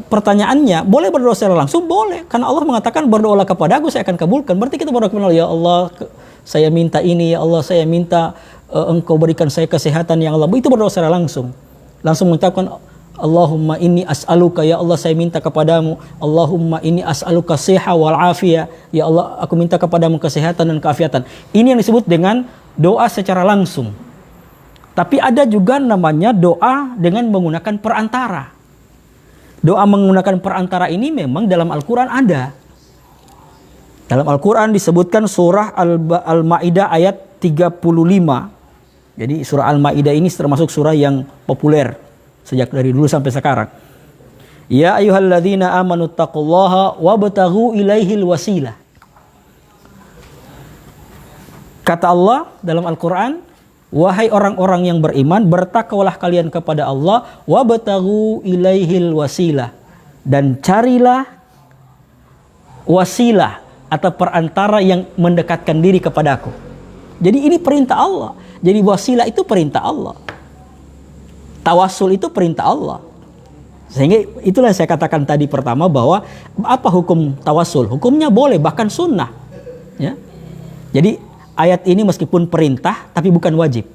Pertanyaannya, boleh berdoa secara langsung? Boleh, karena Allah mengatakan berdoalah kepadaku, saya akan kabulkan. Berarti kita berdoa kepada Allah, ya Allah, saya minta ini, ya Allah, saya minta engkau berikan saya kesehatan, ya Allah. Itu berdoa secara langsung. Langsung mengucapkan, Allahumma inni as'aluka, ya Allah, saya minta kepadamu. Allahumma inni as'aluka siha wal afiyah, ya Allah, aku minta kepadamu kesehatan dan keafiatan. Ini yang disebut dengan doa secara langsung. Tapi ada juga namanya doa dengan menggunakan perantara. Doa menggunakan perantara ini memang dalam Al-Quran ada. Dalam Al-Quran disebutkan surah Al-Ma'idah ayat 35. Jadi surah Al-Ma'idah ini termasuk surah yang populer sejak dari dulu sampai sekarang. Ya ayyuhalladzina amanu taqullaha wabtaghu ilaihil wasilah. Kata Allah dalam Al-Quran, wahai orang-orang yang beriman, bertakwalah kalian kepada Allah, wabtaghu ilaihil wasilah, dan carilah wasilah atau perantara yang mendekatkan diri kepadaku. Jadi ini perintah Allah. Jadi wasilah itu perintah Allah. Tawassul itu perintah Allah. Sehingga itulah yang saya katakan tadi pertama, bahwa apa hukum tawassul? Hukumnya boleh, bahkan sunnah. Ya. Jadi ayat ini meskipun perintah tapi bukan wajib.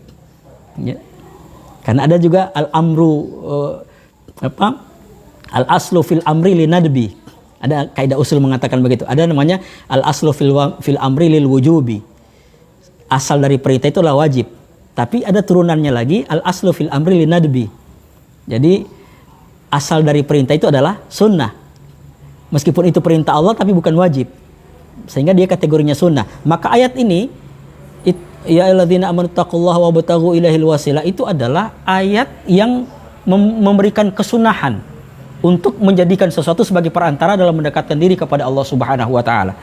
Ya. Karena ada juga al-amru al-aslu fil amri linadbi. Ada kaidah usul mengatakan begitu. Ada namanya al-aslu fil amri lil wujubi. Asal dari perintah itulah wajib. Tapi ada turunannya lagi, al-aslu fil amri linadbi. Jadi asal dari perintah itu adalah sunnah. Meskipun itu perintah Allah tapi bukan wajib. Sehingga dia kategorinya sunnah. Maka ayat ini, ya ayyuhalladzina amanu taqullaha wabtaghu ilaihil wasilah, itu adalah ayat yang memberikan kesunahan untuk menjadikan sesuatu sebagai perantara dalam mendekatkan diri kepada Allah Subhanahu wa taala.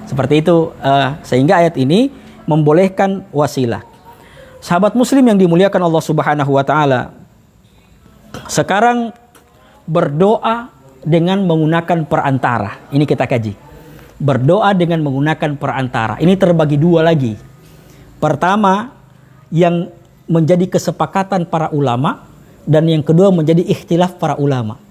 Seperti itu, sehingga ayat ini membolehkan wasilah. Sahabat muslim yang dimuliakan Allah Subhanahu wa taala, sekarang berdoa dengan menggunakan perantara. Ini kita kaji. Berdoa dengan menggunakan perantara. Ini terbagi dua lagi. Pertama, yang menjadi kesepakatan para ulama, dan yang kedua menjadi ikhtilaf para ulama.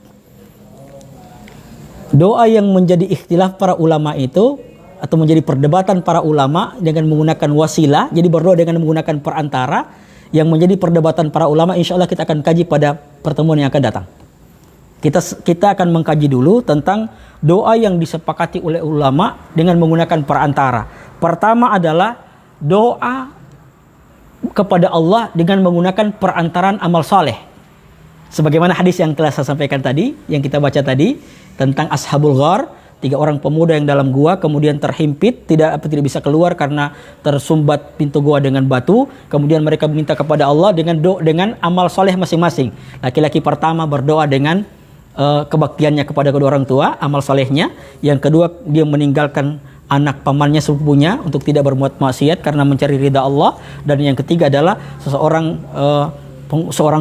Doa yang menjadi ikhtilaf para ulama itu, atau menjadi perdebatan para ulama dengan menggunakan wasilah, jadi berdoa dengan menggunakan perantara, yang menjadi perdebatan para ulama, insya Allah kita akan kaji pada pertemuan yang akan datang. Kita akan mengkaji dulu tentang doa yang disepakati oleh ulama dengan menggunakan perantara. Pertama adalah doa kepada Allah dengan menggunakan perantaraan amal saleh. Sebagaimana hadis yang telah saya sampaikan tadi, yang kita baca tadi, tentang Ashabul Ghar, 3 orang pemuda yang dalam gua kemudian terhimpit, tidak bisa keluar karena tersumbat pintu gua dengan batu. Kemudian mereka meminta kepada Allah dengan amal soleh masing-masing. Laki-laki pertama berdoa dengan kebaktiannya kepada kedua orang tua, amal solehnya. Yang kedua, dia meninggalkan anak pamannya, sepupunya untuk tidak berbuat maksiat karena mencari ridha Allah. Dan yang ketiga adalah seorang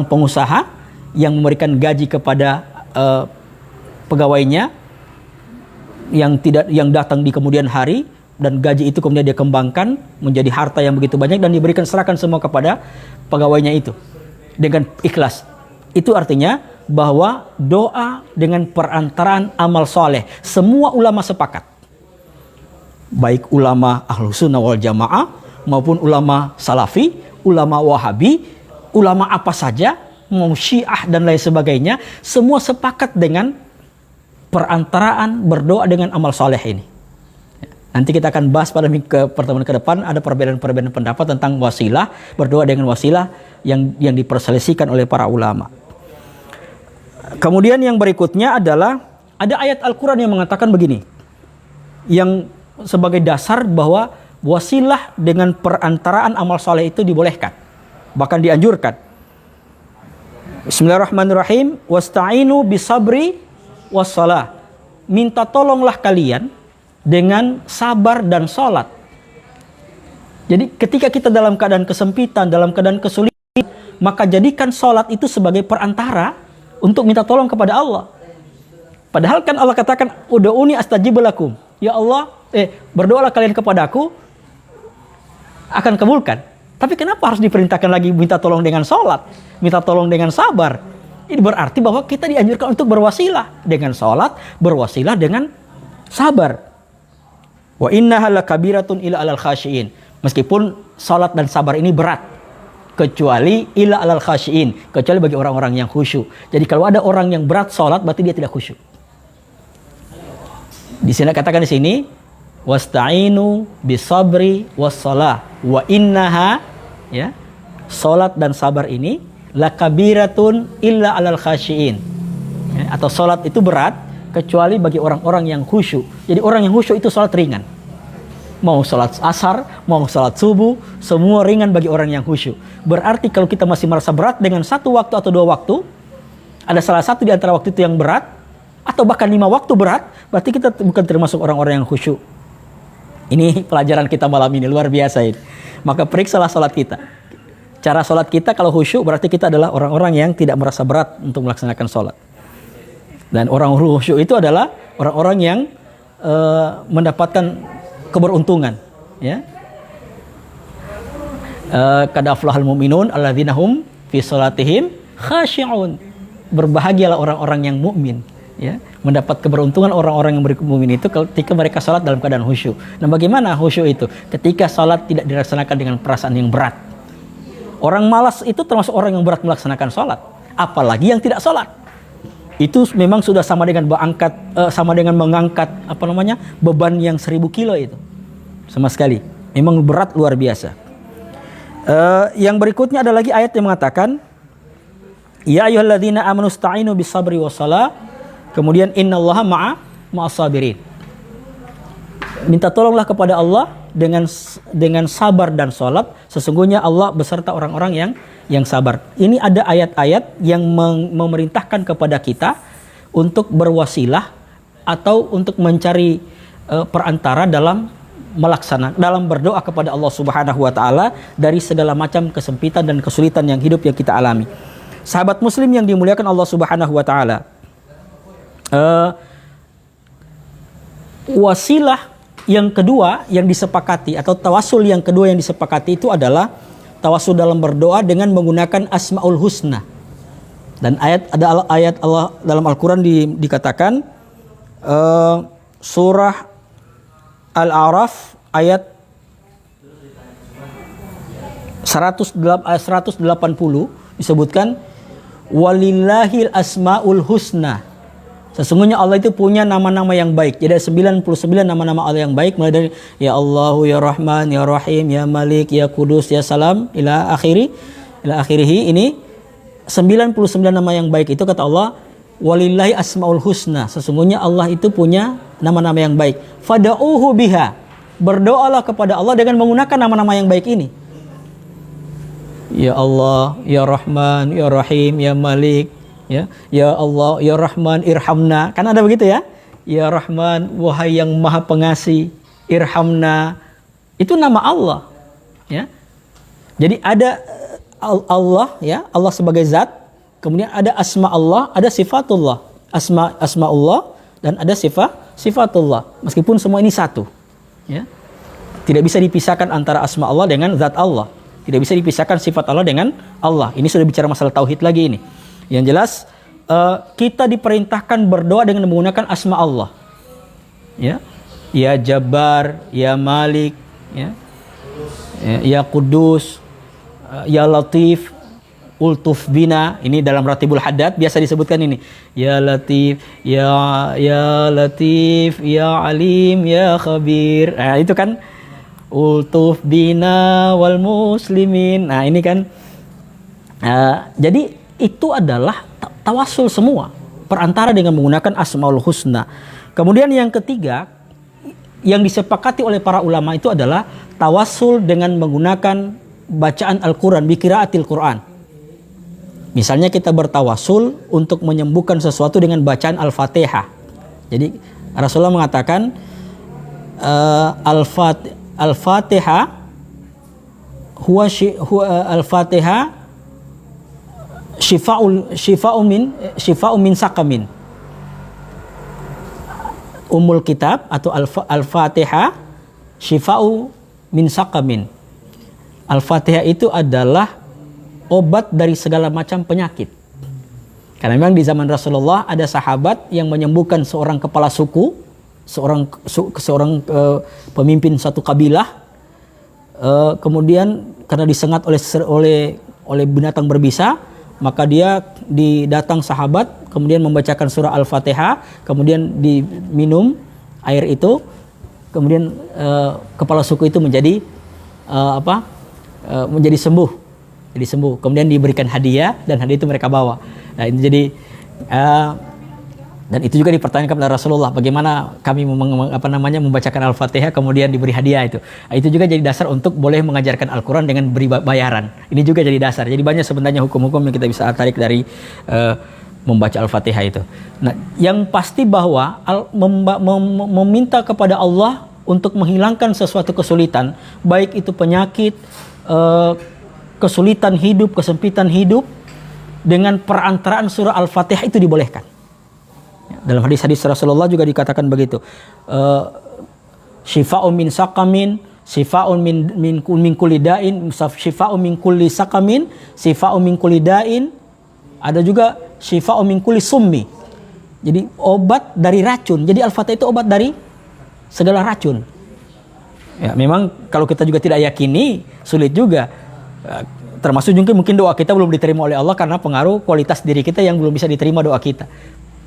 pengusaha yang memberikan gaji kepada pegawainya yang datang di kemudian hari, dan gaji itu kemudian dia kembangkan menjadi harta yang begitu banyak dan serahkan semua kepada pegawainya itu dengan ikhlas. Itu artinya bahwa doa dengan perantaraan amal soleh, semua ulama sepakat, baik ulama Ahlus Sunnah wal Jamaah maupun ulama Salafi, ulama Wahabi, ulama apa saja, mau Syiah dan lain sebagainya, semua sepakat dengan perantaraan berdoa dengan amal soleh ini. Nanti kita akan bahas pada pertemuan ke depan, ada perbedaan-perbedaan pendapat tentang wasilah, berdoa dengan wasilah yang diperselisihkan oleh para ulama. Kemudian yang berikutnya adalah ada ayat Al-Quran yang mengatakan begini, yang sebagai dasar bahwa wasilah dengan perantaraan amal soleh itu dibolehkan, bahkan dianjurkan. Bismillahirrahmanirrahim. Wasta'inu bisabri wassalah. Minta tolonglah kalian dengan sabar dan sholat. Jadi ketika kita dalam keadaan kesempitan, dalam keadaan kesulitan, maka jadikan sholat itu sebagai perantara untuk minta tolong kepada Allah. Padahal kan Allah katakan, ud'uni astajib lakum. Ya Allah, berdoalah kalian kepadaku, akan kabulkan. Tapi kenapa harus diperintahkan lagi minta tolong dengan sholat, minta tolong dengan sabar? Ini berarti bahwa kita dianjurkan untuk berwasilah dengan sholat, berwasilah dengan sabar. Wa innaha lakabiratun ila alal khasyiin. Meskipun sholat dan sabar ini berat, kecuali ila alal khasyiin, kecuali bagi orang-orang yang khusyuk. Jadi kalau ada orang yang berat sholat, berarti dia tidak khusyuk. Di sini katakan di sini, wasta'inu bisabri wassalah wa innaha, ya, sholat dan sabar ini lakabiratun illa alal khasyiin, ya, atau sholat itu berat kecuali bagi orang-orang yang khusyuk. Jadi orang yang khusyuk itu sholat ringan, mau sholat asar, mau sholat subuh, semua ringan bagi orang yang khusyuk. Berarti kalau kita masih merasa berat dengan 1 waktu atau 2 waktu, ada salah satu di antara waktu itu yang berat, atau bahkan 5 waktu berat, berarti kita bukan termasuk orang-orang yang khusyuk. Ini pelajaran kita malam ini, luar biasa ini. Maka periksalah sholat kita. Cara sholat kita kalau khusyuk berarti kita adalah orang-orang yang tidak merasa berat untuk melaksanakan sholat. Dan orang khusyuk itu adalah orang-orang yang mendapatkan keberuntungan. Ya. Qad aflahal mu'minun alladzina hum fi sholatihim khashi'un. Berbahagialah orang-orang yang mukmin. Ya, mendapat keberuntungan orang-orang yang bermukmin itu ketika mereka sholat dalam keadaan khusyuk. Nah, bagaimana khusyuk itu? Ketika sholat tidak dilaksanakan dengan perasaan yang berat. Orang malas itu termasuk orang yang berat melaksanakan sholat, apalagi yang tidak sholat. Itu memang sudah sama dengan mengangkat beban yang 1000 kilo itu, sama sekali. Memang berat luar biasa. Yang berikutnya ada lagi ayat yang mengatakan, ya ayyuhalladzina amanu sta'inu bisabri wassalah. Kemudian innallaha ma'as sabirin. Minta tolonglah kepada Allah dengan sabar dan sholat. Sesungguhnya Allah beserta orang-orang yang sabar. Ini ada ayat-ayat yang memerintahkan kepada kita untuk berwasilah atau untuk mencari perantara dalam berdoa kepada Allah Subhanahu wa taala dari segala macam kesempitan dan kesulitan yang kita alami. Sahabat muslim yang dimuliakan Allah Subhanahu wa taala, wasilah yang kedua yang disepakati atau tawasul yang kedua yang disepakati itu adalah tawasul dalam berdoa dengan menggunakan Asmaul Husna. Dan ada ayat Allah dalam Al-Quran dikatakan surah Al-A'raf ayat 180 disebutkan walillahil asmaul husna. Sesungguhnya Allah itu punya nama-nama yang baik. Jadi ada 99 nama-nama Allah yang baik, mulai dari Ya Allahu, Ya Rahman, Ya Rahim, Ya Malik, Ya Kudus, Ya Salam, ila akhirihi. Ini 99 nama yang baik itu kata Allah, walillahi asmaul husna. Sesungguhnya Allah itu punya nama-nama yang baik. Fada'uhu biha. Berdoalah kepada Allah dengan menggunakan nama-nama yang baik ini. Ya Allah, Ya Rahman, Ya Rahim, Ya Malik, ya Allah, Ya Rahman, irhamna. Kan ada begitu ya? Ya Rahman, wahai yang Maha Pengasih, irhamna. Itu nama Allah, ya. Jadi ada Allah, ya, Allah sebagai zat, kemudian ada asma Allah, ada sifatullah. Asma Allah dan ada sifatullah. Meskipun semua ini satu, ya. Tidak bisa dipisahkan antara asma Allah dengan zat Allah. Tidak bisa dipisahkan sifat Allah dengan Allah. Ini sudah bicara masalah tauhid lagi ini. Yang jelas kita diperintahkan berdoa dengan menggunakan asma Allah. Ya, ya Jabbar, ya Malik, ya Kudus, ya Latif, ultuf bina. Ini dalam Ratibul Haddad biasa disebutkan ini. Ya Latif, ya Latif, ya Alim, ya Khabir. Nah, itu kan ultuf bina wal muslimin. Nah, ini kan jadi itu adalah tawasul semua perantara dengan menggunakan Asmaul Husna. Kemudian yang ketiga yang disepakati oleh para ulama itu adalah tawasul dengan menggunakan bacaan Al-Quran, biqiraatil Quran. Misalnya kita bertawasul untuk menyembuhkan sesuatu dengan bacaan Al-Fatihah. Jadi Rasulullah mengatakan Al-Fatihah huwa Al-Fatihah syifa'u min saqamin. Ummul Kitab atau Al-Fatihah syifa'u min saqamin. Al-Fatihah itu adalah obat dari segala macam penyakit. Karena memang di zaman Rasulullah ada sahabat yang menyembuhkan seorang kepala suku, seorang pemimpin satu kabilah, kemudian karena disengat oleh binatang berbisa, maka dia didatang sahabat, kemudian membacakan surah Al-Fatihah, kemudian diminum air itu, kemudian kepala suku itu menjadi menjadi sembuh, kemudian diberikan hadiah dan hadiah itu mereka bawa. Nah, ini jadi dan itu juga dipertanyakan kepada Rasulullah, bagaimana kami membacakan Al-Fatihah kemudian diberi hadiah itu. Nah, itu juga jadi dasar untuk boleh mengajarkan Al-Quran dengan beri bayaran. Ini juga jadi dasar. Jadi banyak sebenarnya hukum-hukum yang kita bisa tarik dari membaca Al-Fatihah itu. Nah, yang pasti bahwa meminta kepada Allah untuk menghilangkan sesuatu kesulitan, baik itu penyakit, kesulitan hidup, kesempitan hidup, dengan perantaraan surah Al-Fatihah itu dibolehkan. Dalam hadis-hadis Rasulullah juga dikatakan begitu. Syifa'un min saqamin, syifa'un min kulli da'in, syifa'un min kulli saqamin, syifa'un min kulli da'in. Ada juga syifa'un min kulli summi. Jadi obat dari racun. Jadi Al-Fatihah itu obat dari segala racun. Ya, memang kalau kita juga tidak yakini, sulit juga. Termasuk juga mungkin doa kita belum diterima oleh Allah karena pengaruh kualitas diri kita yang belum bisa diterima doa kita.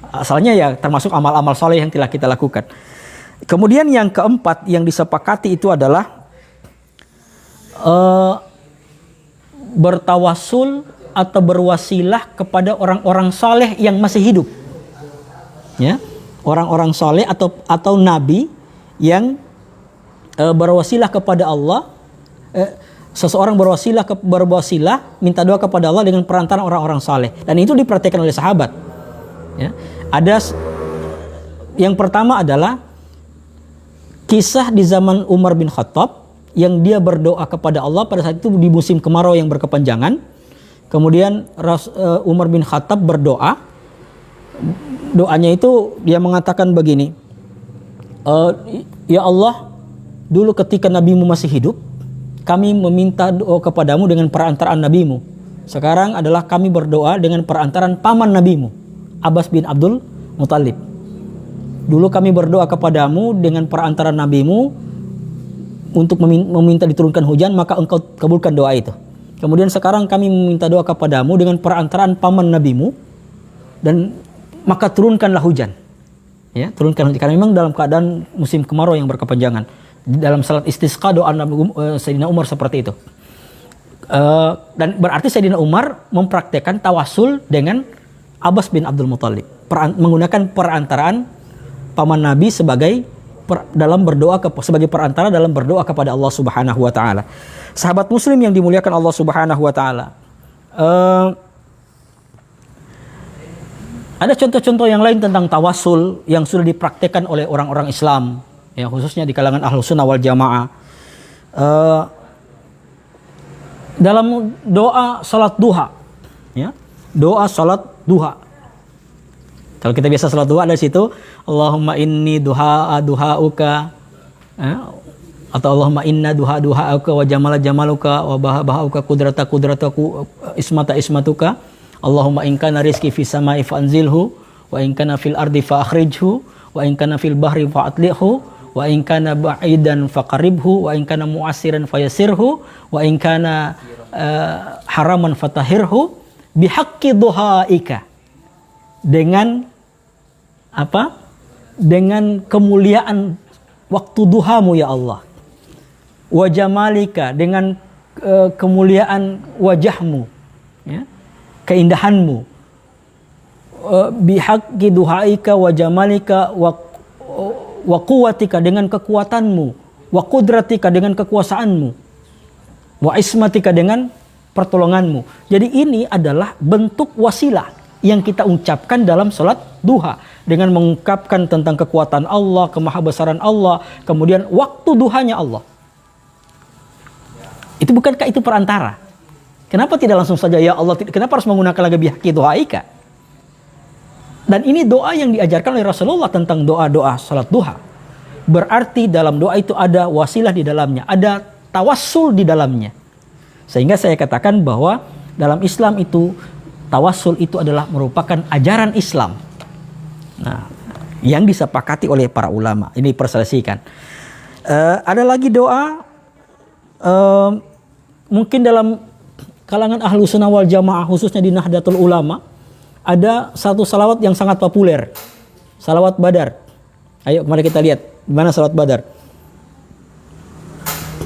Asalnya ya termasuk amal-amal soleh yang telah kita lakukan. Kemudian yang keempat yang disepakati itu adalah bertawasul atau berwasilah kepada orang-orang soleh yang masih hidup. Ya, orang-orang soleh atau nabi yang berwasilah kepada Allah. Seseorang berwasilah minta doa kepada Allah dengan perantaraan orang-orang soleh, dan itu diperhatikan oleh sahabat. Ya. Ada yang pertama adalah kisah di zaman Umar bin Khattab yang dia berdoa kepada Allah pada saat itu di musim kemarau yang berkepanjangan. Kemudian Umar bin Khattab berdoa. Doanya itu dia mengatakan begini, ya Allah, dulu ketika nabimu masih hidup, kami meminta doa kepadamu dengan perantaraan nabimu. Sekarang adalah kami berdoa dengan perantaraan paman nabimu, Abbas bin Abdul Muthalib. Dulu kami berdoa kepadamu dengan perantaraan nabimu untuk meminta diturunkan hujan, maka engkau kabulkan doa itu. Kemudian sekarang kami meminta doa kepadamu dengan perantaraan paman nabimu, dan maka turunkanlah hujan. Ya, turunkan hujan. Karena memang dalam keadaan musim kemarau yang berkepanjangan. Dalam salat istisqa doa Sayyidina Umar seperti itu. Dan berarti Sayyidina Umar mempraktekkan tawasul dengan Abbas bin Abdul Muthalib, menggunakan perantaraan paman Nabi sebagai dalam berdoa sebagai perantara dalam berdoa kepada Allah Subhanahu wa taala. Sahabat muslim yang dimuliakan Allah Subhanahu wa taala. Ada contoh-contoh yang lain tentang tawassul yang sudah dipraktekkan oleh orang-orang Islam, ya, khususnya di kalangan Ahlus Sunnah wal Jamaah. Dalam doa salat duha, ya, doa salat duha. Kalau kita biasa salat duha ada situ, Allahumma inni duha'uka, atau Allahumma inna duha'uka wa jamaluka wa baha'uka kudrataku ismatuka. Allahumma in kana rizqi fis sama'i fa'anzilhu wa in kana fil ardi fa'akhrijhu wa in kana fil bahri fa'atlihhu wa in kana ba'idan faqaribhu wa in kana mu'assiran fayasirhu wa in kana haraman fatahirhu bihaqqi duhaika. Dengan apa? Dengan kemuliaan waktu duhamu ya Allah. Wa jamalika, dengan kemuliaan wajahmu, ya, keindahanmu. Bihaqqi duhaika wa jamalika wa quwwatika, dengan kekuatanmu, wa qudratika, dengan kekuasaanmu, wa ismatika, dengan pertolonganmu. Jadi ini adalah bentuk wasilah yang kita ucapkan dalam salat duha dengan mengungkapkan tentang kekuatan Allah, kemahabesaran Allah, kemudian waktu duhanya Allah. Itu bukankah itu perantara? Kenapa tidak langsung saja ya Allah? Kenapa harus menggunakan lagi bihaqqi duhaika? Dan ini doa yang diajarkan oleh Rasulullah tentang doa-doa salat duha. Berarti dalam doa itu ada wasilah di dalamnya, ada tawassul di dalamnya. Sehingga saya katakan bahwa dalam Islam itu tawassul itu adalah merupakan ajaran Islam. Nah, yang disepakati oleh para ulama. Ini perselisihan. Ada lagi doa mungkin dalam kalangan Ahlus Sunnah wal Jamaah, khususnya di Nahdlatul Ulama, ada satu salawat yang sangat populer. Salawat Badar. Ayo mari kita lihat mana salawat Badar.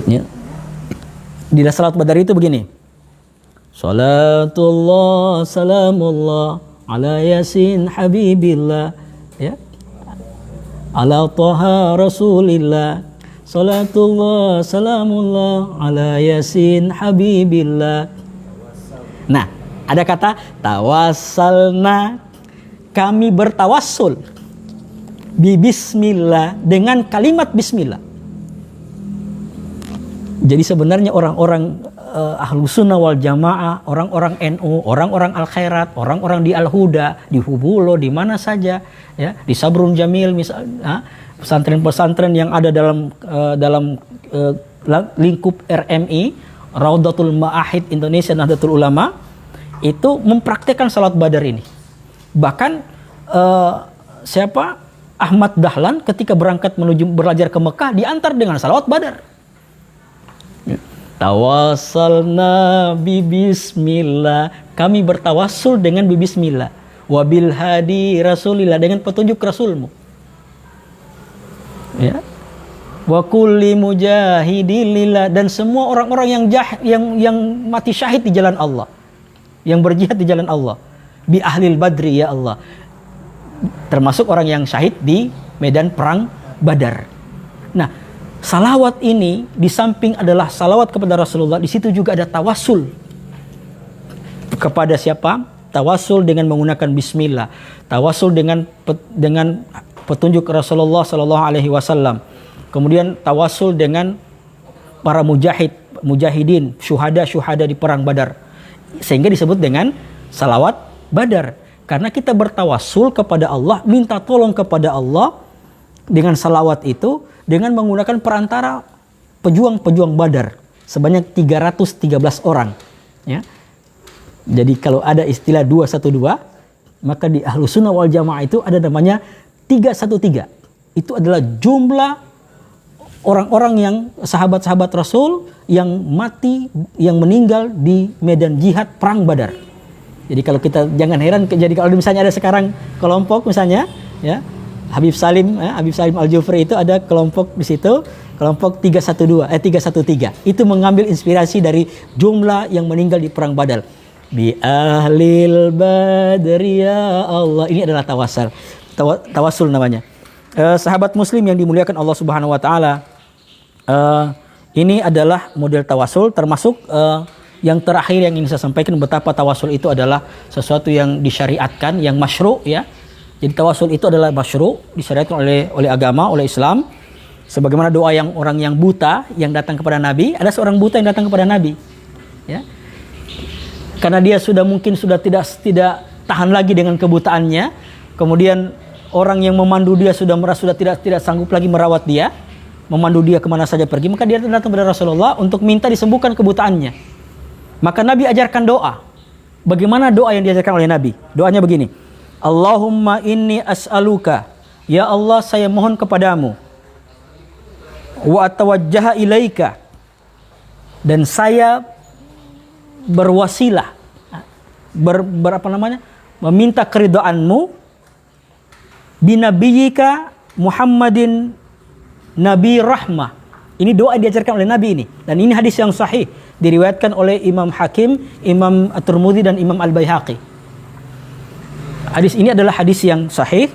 Ya. Di salawat Badar itu begini. Salatullah salamullah ala yasin habibillah, ya, ala taha rasulillah. Salatullah salamullah ala yasin habibillah. Nah, ada kata tawassalna, kami bertawassul bi bismillah, dengan kalimat bismillah. Jadi sebenarnya orang-orang Ahlus Sunnah wal Jamaah, orang-orang NU, orang-orang Al Khairat, orang-orang di Al Huda, di Hubulo, di mana saja, ya, di Sabrun Jamil misalnya, pesantren-pesantren yang ada dalam lingkup RMI, Raudatul Ma'ahid Indonesia Nahdlatul Ulama, itu mempraktekkan salat Badar ini. Bahkan Ahmad Dahlan ketika berangkat menuju belajar ke Mekah diantar dengan salawat Badar. Tawassalna bi bismillah, kami bertawassul dengan bi bismillah, wabil hadi rasulillah, dengan petunjuk rasulmu, ya, wa kulli mujahidilillah, dan semua orang-orang yang mati syahid di jalan Allah, yang berjihad di jalan Allah, bi ahlil badri ya Allah, termasuk orang yang syahid di medan perang Badar. Nah, salawat ini di samping adalah salawat kepada Rasulullah, di situ juga ada tawassul kepada siapa? Tawassul dengan menggunakan bismillah, tawassul dengan petunjuk Rasulullah sallallahu alaihi wasallam. Kemudian tawassul dengan para mujahidin, syuhada di perang Badar. Sehingga disebut dengan salawat Badar. Karena kita bertawassul kepada Allah, minta tolong kepada Allah dengan salawat itu, dengan menggunakan perantara pejuang-pejuang Badar sebanyak 313 orang, ya. Jadi kalau ada istilah 212, maka di Ahlus Sunnah wal Jamaah itu ada namanya 313. Itu adalah jumlah orang-orang yang sahabat-sahabat Rasul yang mati, yang meninggal di medan jihad perang Badar. Jadi kalau kita jangan heran, jadi kalau misalnya ada sekarang kelompok misalnya, ya, Habib Salim Al-Jufri itu ada kelompok di situ, kelompok 313. Itu mengambil inspirasi dari jumlah yang meninggal di perang Badar. Bi ahlil badri ya Allah. Ini adalah tawassul namanya. Sahabat muslim yang dimuliakan Allah Subhanahu wa taala, ini adalah model tawasul, termasuk yang terakhir yang ingin saya sampaikan, betapa tawasul itu adalah sesuatu yang disyariatkan, yang masyru' ya. Jadi tawasul itu adalah masyru', disyariatkan oleh agama, oleh Islam. Sebagaimana doa yang orang yang buta yang datang kepada Nabi, ada seorang buta yang datang kepada Nabi, ya. Karena dia mungkin sudah tidak tahan lagi dengan kebutaannya. Kemudian orang yang memandu dia sudah merasa tidak sanggup lagi merawat dia, memandu dia kemana saja pergi. Maka dia datang kepada Rasulullah untuk minta disembuhkan kebutaannya. Maka Nabi ajarkan doa. Bagaimana doa yang diajarkan oleh Nabi? Doanya begini. Allahumma inni as'aluka. Ya Allah, saya mohon kepadamu. Wa atawajjaha ilaika. Dan saya berwasilah. Meminta keridhaanmu. Binabiyika Muhammadin Nabi Rahmah. Ini doa yang diajarkan oleh Nabi ini. Dan ini hadis yang sahih. Diriwayatkan oleh Imam Hakim, Imam At-Tirmidzi dan Imam Al-Baihaqi. Hadis ini adalah hadis yang sahih.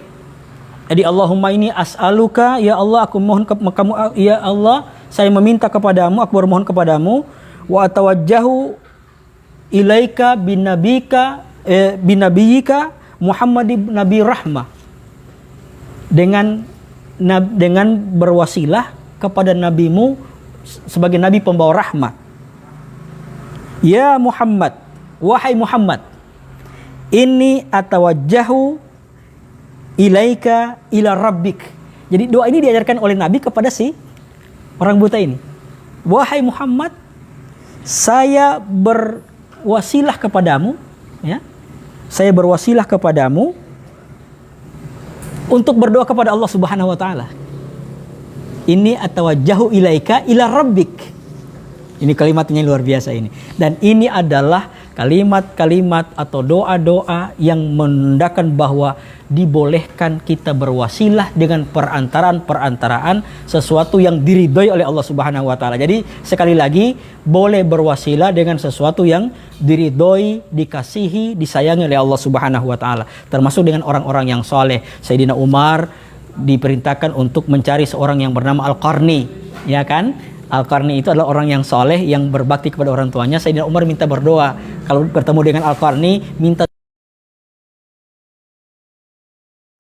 Jadi Allahumma inni as'aluka, ya Allah aku mohon kamu, ya Allah saya meminta kepadamu, aku bermohon kepadamu, wa atawajjahu ilaika binabiyika Muhammad Nabi Rahmah. Dengan berwasilah kepada nabimu sebagai nabi pembawa rahmat. Ya Muhammad, wahai Muhammad, inni atawajjahu ilaika ila rabbik. Jadi doa ini diajarkan oleh Nabi kepada si orang buta ini. Wahai Muhammad, saya berwasilah kepadamu, ya. Saya berwasilah kepadamu untuk berdoa kepada Allah Subhanahu wa taala. Ini atawajjahu ilaika ila rabbik. Ini kalimatnya luar biasa ini. Dan ini adalah kalimat-kalimat atau doa-doa yang menandakan bahwa dibolehkan kita berwasilah dengan perantaraan sesuatu yang diridhoi oleh Allah Subhanahu wa taala. Jadi sekali lagi boleh berwasilah dengan sesuatu yang diridhoi, dikasihi, disayangi oleh Allah Subhanahu wa taala. Termasuk dengan orang-orang yang soleh. Sayyidina Umar diperintahkan untuk mencari seorang yang bernama Al-Qarni, ya kan? Al-Qarni itu adalah orang yang soleh, yang berbakti kepada orang tuanya. Sayyidina Umar minta berdoa. Kalau bertemu dengan Al-Qarni, minta.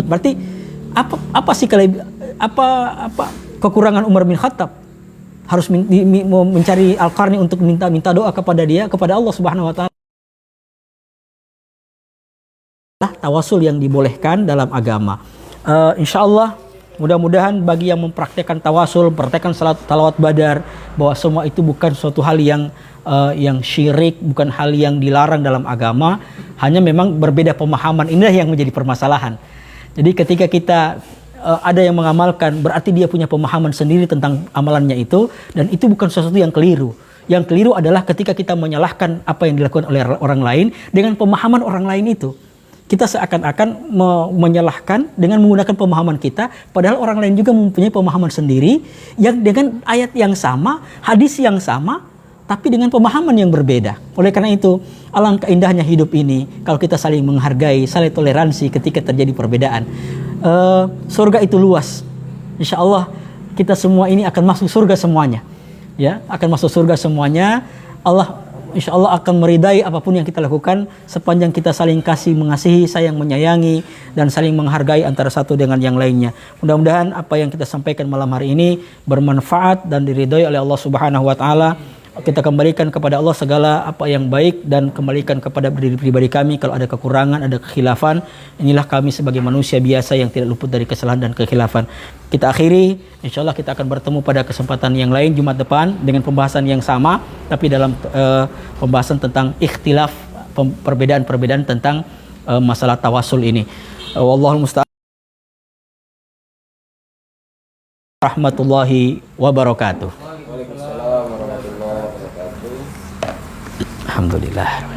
Berarti apa sih kekurangan Umar bin Khattab? Harus mencari Al-Qarni untuk minta doa kepada dia, kepada Allah Subhanahu wa taala. Tawasul yang dibolehkan dalam agama. Insyaallah mudah-mudahan bagi yang mempraktekkan tawasul, praktekkan salat talawat badar, bahwa semua itu bukan suatu hal yang syirik, bukan hal yang dilarang dalam agama, hanya memang berbeda pemahaman. Inilah yang menjadi permasalahan. Jadi ketika kita ada yang mengamalkan, berarti dia punya pemahaman sendiri tentang amalannya itu, dan itu bukan sesuatu yang keliru. Yang keliru adalah ketika kita menyalahkan apa yang dilakukan oleh orang lain dengan pemahaman orang lain itu. Kita seakan-akan menyalahkan dengan menggunakan pemahaman kita, padahal orang lain juga mempunyai pemahaman sendiri yang dengan ayat yang sama, hadis yang sama, tapi dengan pemahaman yang berbeda. Oleh karena itu, alangkah indahnya hidup ini kalau kita saling menghargai, saling toleransi ketika terjadi perbedaan. Surga itu luas. Insya Allah kita semua ini akan masuk surga semuanya. Ya, akan masuk surga semuanya. Allah insya Allah akan meridai apapun yang kita lakukan sepanjang kita saling kasih, mengasihi, sayang, menyayangi, dan saling menghargai antara satu dengan yang lainnya. Mudah-mudahan apa yang kita sampaikan malam hari ini bermanfaat dan diridai oleh Allah Subhanahu wa taala. Kita kembalikan kepada Allah segala apa yang baik dan kembalikan kepada diri pribadi kami kalau ada kekurangan, ada kekhilafan. Inilah kami sebagai manusia biasa yang tidak luput dari kesalahan dan kekhilafan. Kita akhiri, insya Allah kita akan bertemu pada kesempatan yang lain Jumat depan dengan pembahasan yang sama, tapi dalam pembahasan tentang ikhtilaf, perbedaan-perbedaan tentang masalah tawasul ini. Wallahul musta'an. Rahmatullahi wabarakatuh. Waalaikumsalam warahmatullahi wabarakatuh. Alhamdulillah.